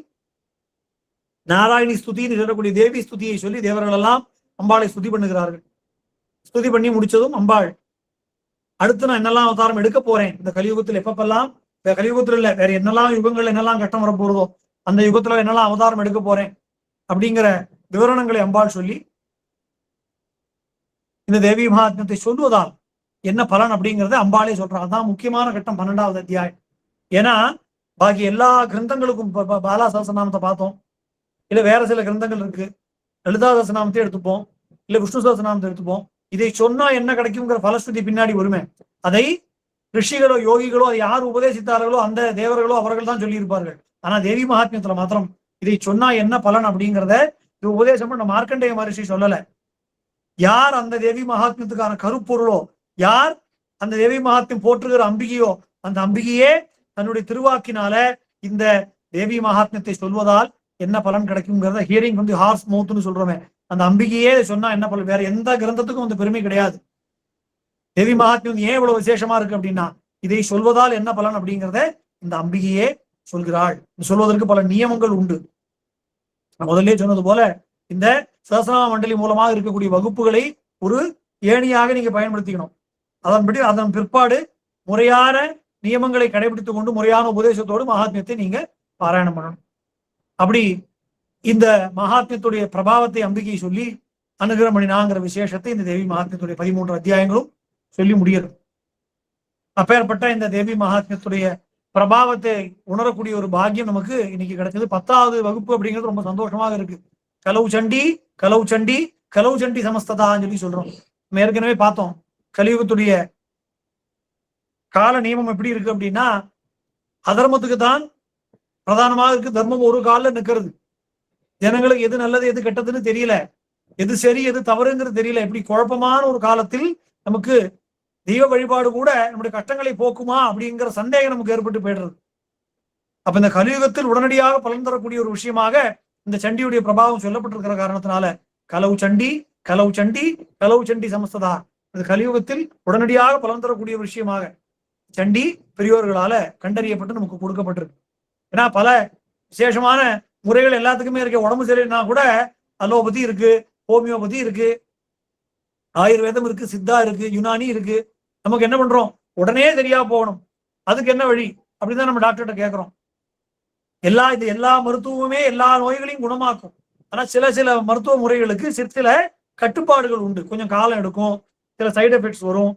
நாராயணி ஸ்துதின்னு சொல்லக்கூடிய தேவி ஸ்துதியை சொல்லி தேவர்கள் எல்லாம் அம்பாளை ஸ்துதி பண்ணுகிறார்கள். ஸ்துதி பண்ணி முடிச்சதும் அம்பாள் அடுத்து நான் என்னெல்லாம் அவதாரம் எடுக்க போறேன், இந்த கலியுகத்தில் எப்பப்பெல்லாம், கலியுகத்துல இல்ல வேற என்னெல்லாம் யுகங்கள் என்னெல்லாம் கட்டம் வரப்போறதோ அந்த யுகத்துல என்னெல்லாம் அவதாரம் எடுக்க போறேன் அப்படிங்கிற விவரணங்களை அம்பாள் சொல்லி இந்த தேவி மகாத்மியத்தை சொல்வதால் என்ன பலன் அப்படிங்கறத அம்பாளே சொல்றான். அதான் முக்கியமான கட்டம் 12வது அத்தியாயம். ஏன்னா பாக்கி எல்லா கிரந்தங்களுக்கும் பாலா சஹஸ்ரநாமத்தை பார்த்தோம், இல்ல வேற சில கிரந்தங்கள் இருக்கு, லலிதா சஹஸ்ரநாமத்தை எடுத்துப்போம், இல்ல விஷ்ணு சஹஸ்ரநாமத்தை எடுத்துப்போம். இதை சொன்னா என்ன கிடைக்குங்கிற பலஸ்ருதி பின்னாடி வருமே, அதை ரிஷிகளோ யோகிகளோ அதை யார் உபதேசித்தார்களோ அந்த தேவர்களோ அவர்கள் தான் சொல்லி இருப்பார்கள். ஆனா தேவி மகாத்மியத்துல மாத்திரம் இதை சொன்னா என்ன பலன் அப்படிங்கிறத இது உபதேசம் பண்ண மார்க்கண்டேய மகரிஷி சொல்லல. யார் அந்த தேவி மகாத்மியத்துக்கான கருப்பொருளோ, யார் அந்த தேவி மகாத்மியம் போற்றுகிற அம்பிகையோ, அந்த அம்பிகையே தன்னுடைய திருவாக்கினால இந்த தேவி மகாத்மியத்தை சொல்வதால் என்ன பலன் கிடைக்குங்கிறத ஹியரிங் ஹார்ஸ் மவுத்னு சொல்றோமே, அந்த அம்பிகையே சொன்னா என்ன பலன். வேற எந்த கிரந்தத்துக்கும் அந்த பெருமை கிடையாது. தேவி மகாத்மியம் ஏன் இவ்வளவு விசேஷமா இருக்கு அப்படின்னா இதை சொல்வதால் என்ன பலன் அப்படிங்கிறத இந்த அம்பிகையே சொல்கிறாள். சொல்வதற்கு பல நியமங்கள் உண்டு. முதல்ல சொன்னது போல இந்த சஹஸ்ரநாம மண்டலி மூலமாக இருக்கக்கூடிய வகுப்புகளை ஒரு ஏணியாக நீங்க பயன்படுத்திக்கணும். அதன் பிற்பாடு முறையான நியமங்களை கடைபிடித்துக் கொண்டு முறையான உபதேசத்தோடு மகாத்மியத்தை நீங்க பாராயணம் பண்ணணும். அப்படி இந்த மகாத்மியத்துடைய பிரபாவத்தை அம்பிகை சொல்லி அனுகிரகம் பண்ணினாங்கிற விசேஷத்தை இந்த தேவி மகாத்மியத்துடைய 13 அத்தியாயங்களும் சொல்லி முடியுது. அப்பேற்பட்ட இந்த தேவி மகாத்மியத்துடைய பிரபாவத்தை உணரக்கூடிய ஒரு பாக்கியம் நமக்கு இன்னைக்கு கிடைச்சது. 10வது வகுப்பு அப்படிங்கிறது ரொம்ப சந்தோஷமாக இருக்கு. கலவு சண்டி கலவு சண்டி கலவு சண்டி சமஸ்ததான்னு சொல்லி சொல்றோம். நம்ம ஏற்கனவே பார்த்தோம் கலியுகத்துடைய கால நியமம் எப்படி இருக்கு அப்படின்னா அதர்மத்துக்கு தான் பிரதானமாக இருக்கு. தர்மம் ஒரு காலில் நிற்கிறது. ஜனங்களுக்கு எது நல்லது எது கெட்டதுன்னு தெரியல, எது சரி எது தவறுங்கிறது தெரியல. இப்படி குழப்பமான ஒரு காலத்தில் நமக்கு தெய்வ வழிபாடு கூட நம்முடைய கஷ்டங்களை போக்குமா அப்படிங்கிற சந்தேகம் நமக்கு ஏற்பட்டு போயிடுறது. அப்ப இந்த கலியுகத்தில் உடனடியாக பலன் தரக்கூடிய ஒரு விஷயமாக இந்த சண்டியுடைய பிரபாவம் சொல்லப்பட்டிருக்கிற காரணத்தினால கலவு சண்டி கலவு சண்டி கலவு சண்டி சமஸ்ததா, இந்த கலியுகத்தில் உடனடியாக பலன் தரக்கூடிய ஒரு விஷயமாக சண்டி பெரியோர்களால கண்டறியப்பட்டு நமக்கு கொடுக்கப்பட்டிருக்கு. ஏன்னா பல விசேஷமான முறைகள் எல்லாத்துக்குமே இருக்கு. உடம்பு சரியில்லைன்னா கூட அலோபதி இருக்கு, ஹோமியோபதி இருக்கு, ஆயுர்வேதம் இருக்கு, சித்தா இருக்கு, யுனானி இருக்கு. நமக்கு என்ன பண்றோம், உடனே சரியா போகணும், அதுக்கு என்ன வழி அப்படிதான் நம்ம டாக்டர்கிட்ட கேட்கிறோம். எல்லா மருத்துவமுமே எல்லா நோய்களையும் குணமாக்கும். ஆனா சில மருத்துவ முறைகளுக்கு சில கட்டுப்பாடுகள் உண்டு. கொஞ்சம் காலம் எடுக்கும், சில சைடு எஃபெக்ட்ஸ் வரும்.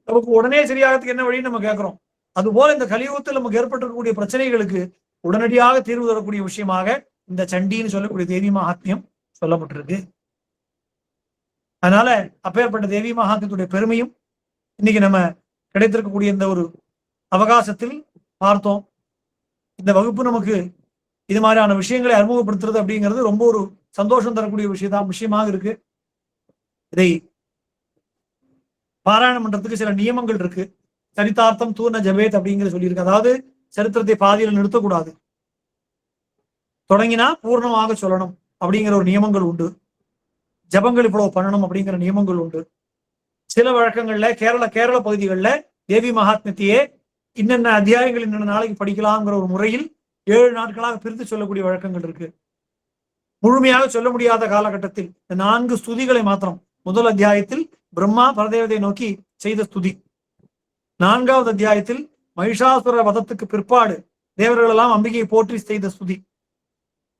நமக்கு உடனே சரியாகிறதுக்கு என்ன வழின்னு நம்ம கேட்கிறோம். அதுபோல இந்த கலியுகத்தில் நமக்கு ஏற்பட்டிருக்கக்கூடிய பிரச்சனைகளுக்கு உடனடியாக தீர்வு தரக்கூடிய விஷயமாக இந்த சண்டின்னு சொல்லக்கூடிய தேவி மகாத்மியம் சொல்லப்பட்டிருக்கு. அதனால அப்பேற்பட்ட தேவி மகாத்மியத்துடைய பெருமையும் இன்னைக்கு நம்ம கிடைத்திருக்கக்கூடிய இந்த ஒரு அவகாசத்தில் பார்த்தோம். இந்த வகுப்பு நமக்கு இது மாதிரியான விஷயங்களை அறிமுகப்படுத்துறது அப்படிங்கிறது ரொம்ப ஒரு சந்தோஷம் தரக்கூடிய விஷயமாக இருக்கு. இதை பாராயணம் பண்றதுக்கு சில நியமங்கள் இருக்கு. சரிதார்த்தம் தூர்ண ஜபேத் அப்படிங்கிறது சொல்லியிருக்கு. அதாவது சரித்திரத்தை பாதியில் நிறுத்தக்கூடாது, தொடங்கினா பூர்ணமாக சொல்லணும் அப்படிங்கிற ஒரு நியமங்கள் உண்டு. ஜபங்கள் இவ்வளவு பண்ணணும் அப்படிங்கிற நியமங்கள் உண்டு. சில வழக்கங்கள்ல கேரள பகுதிகளில் தேவி மகாத்மியத்தையே இன்னென்ன அத்தியாயங்கள் இன்னென்ன நாளைக்கு படிக்கலாம்ங்கிற ஒரு முறையில் 7 நாட்களாக பிரித்து சொல்லக்கூடிய வழக்கங்கள் இருக்கு. முழுமையாக சொல்ல முடியாத காலகட்டத்தில் இந்த 4 ஸ்துதிகளை மாத்திரம், முதல் அத்தியாயத்தில் பிரம்மா பரதேவதை நோக்கி செய்த ஸ்துதி, 4வது அத்தியாயத்தில் மகிஷாசுர வதத்துக்கு பிற்பாடு தேவர்கள் எல்லாம் அம்பிகையை போற்றி செய்த ஸ்துதி,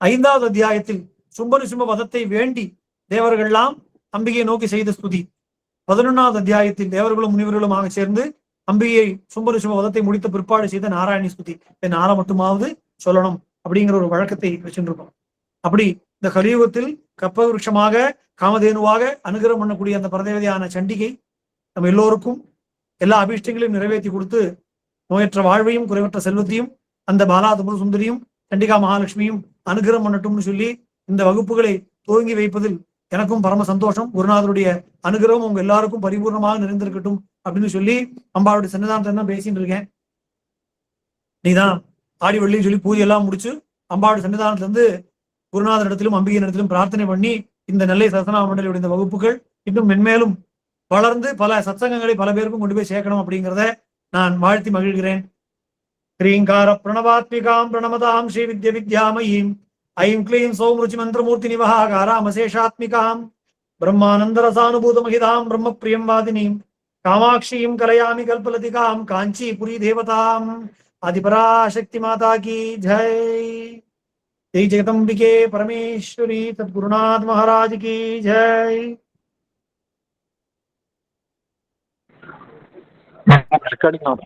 5வது அத்தியாயத்தில் சும்ப வதத்தை வேண்டி தேவர்கள் எல்லாம் அம்பிகையை நோக்கி செய்த ஸ்துதி, 11வது அத்தியாயத்தில் தேவர்களும் முனிவர்களுமாக சேர்ந்து அம்பிகையை சும்ப வதத்தை முடித்த பிற்பாடு செய்த நாராயணி ஸ்துதி. இந்த 4 மட்டுமாவது சொல்லணும் அப்படிங்கிற ஒரு வழக்கத்தை வச்சுருக்கோம். அப்படி இந்த கலியுகத்தில் கற்பவருஷமாக காமதேனுவாக அனுகிரகம் பண்ணக்கூடிய அந்த பரதேவதையான சண்டிகை நம்ம எல்லோருக்கும் எல்லா அபீஷ்டங்களையும் நிறைவேற்றி கொடுத்து நோயற்ற வாழ்வையும் குறைவற்ற செல்வத்தையும் அந்த பாலாதபுர சுந்தரியும் சண்டிகா மகாலட்சுமியும் அனுகிரகம் பண்ணட்டும்னு சொல்லி இந்த வகுப்புகளை துவங்கி வைப்பதில் எனக்கும் பரம சந்தோஷம். குருநாதருடைய அனுகிரகம் உங்க எல்லாருக்கும் பரிபூர்ணமாக நிறைந்திருக்கட்டும் அப்படின்னு சொல்லி அம்பாவுடைய சன்னிதானத்தை தான் பேசிட்டு இருக்கேன். நீதான் ஆடி வெள்ளின்னு சொல்லி பூஜை எல்லாம் முடிச்சு அம்பாடு சன்னிதானத்திலிருந்து குருநாதரிடத்திலும் அம்பிகையினிடத்திலும் பிரார்த்தனை பண்ணி இந்த நெல்லை சரசநாம மண்டலியுடைய இந்த வகுப்புகள் இன்னும் மென்மேலும் வளர்ந்து பல சத்சங்கங்களை பல பேருக்கும் கொண்டு போய் சேர்க்கணும் அப்படிங்கிறத நான் வாழ்த்தி மகிழ்கிறேன். ஸ்ரீங்கார பிரணவாத்மிகாம் பிரணமதாம் ஸ்ரீ வித்ய வித்யாமயீம் ஐம் க்ளீம் சௌம் ருச்சி மந்திரமூர்த்தி நிவகாராம் அசேஷாத்மிகாம் பிரம்மானந்த ரசானுபூத மகிதாம் பிரம்ம பிரியம் வாதினீம் காமாட்சியும் கலையாமி கல்பலதிகாம் காஞ்சி புரி தேவதாம் ஆதிபராசக்தி மாதா கி ஜெய். ஜெய் ஜெகதம்பிகே பரமேஸ்வரி சத்குருநாத் மகாராஜ் கி ஜெய். Recording of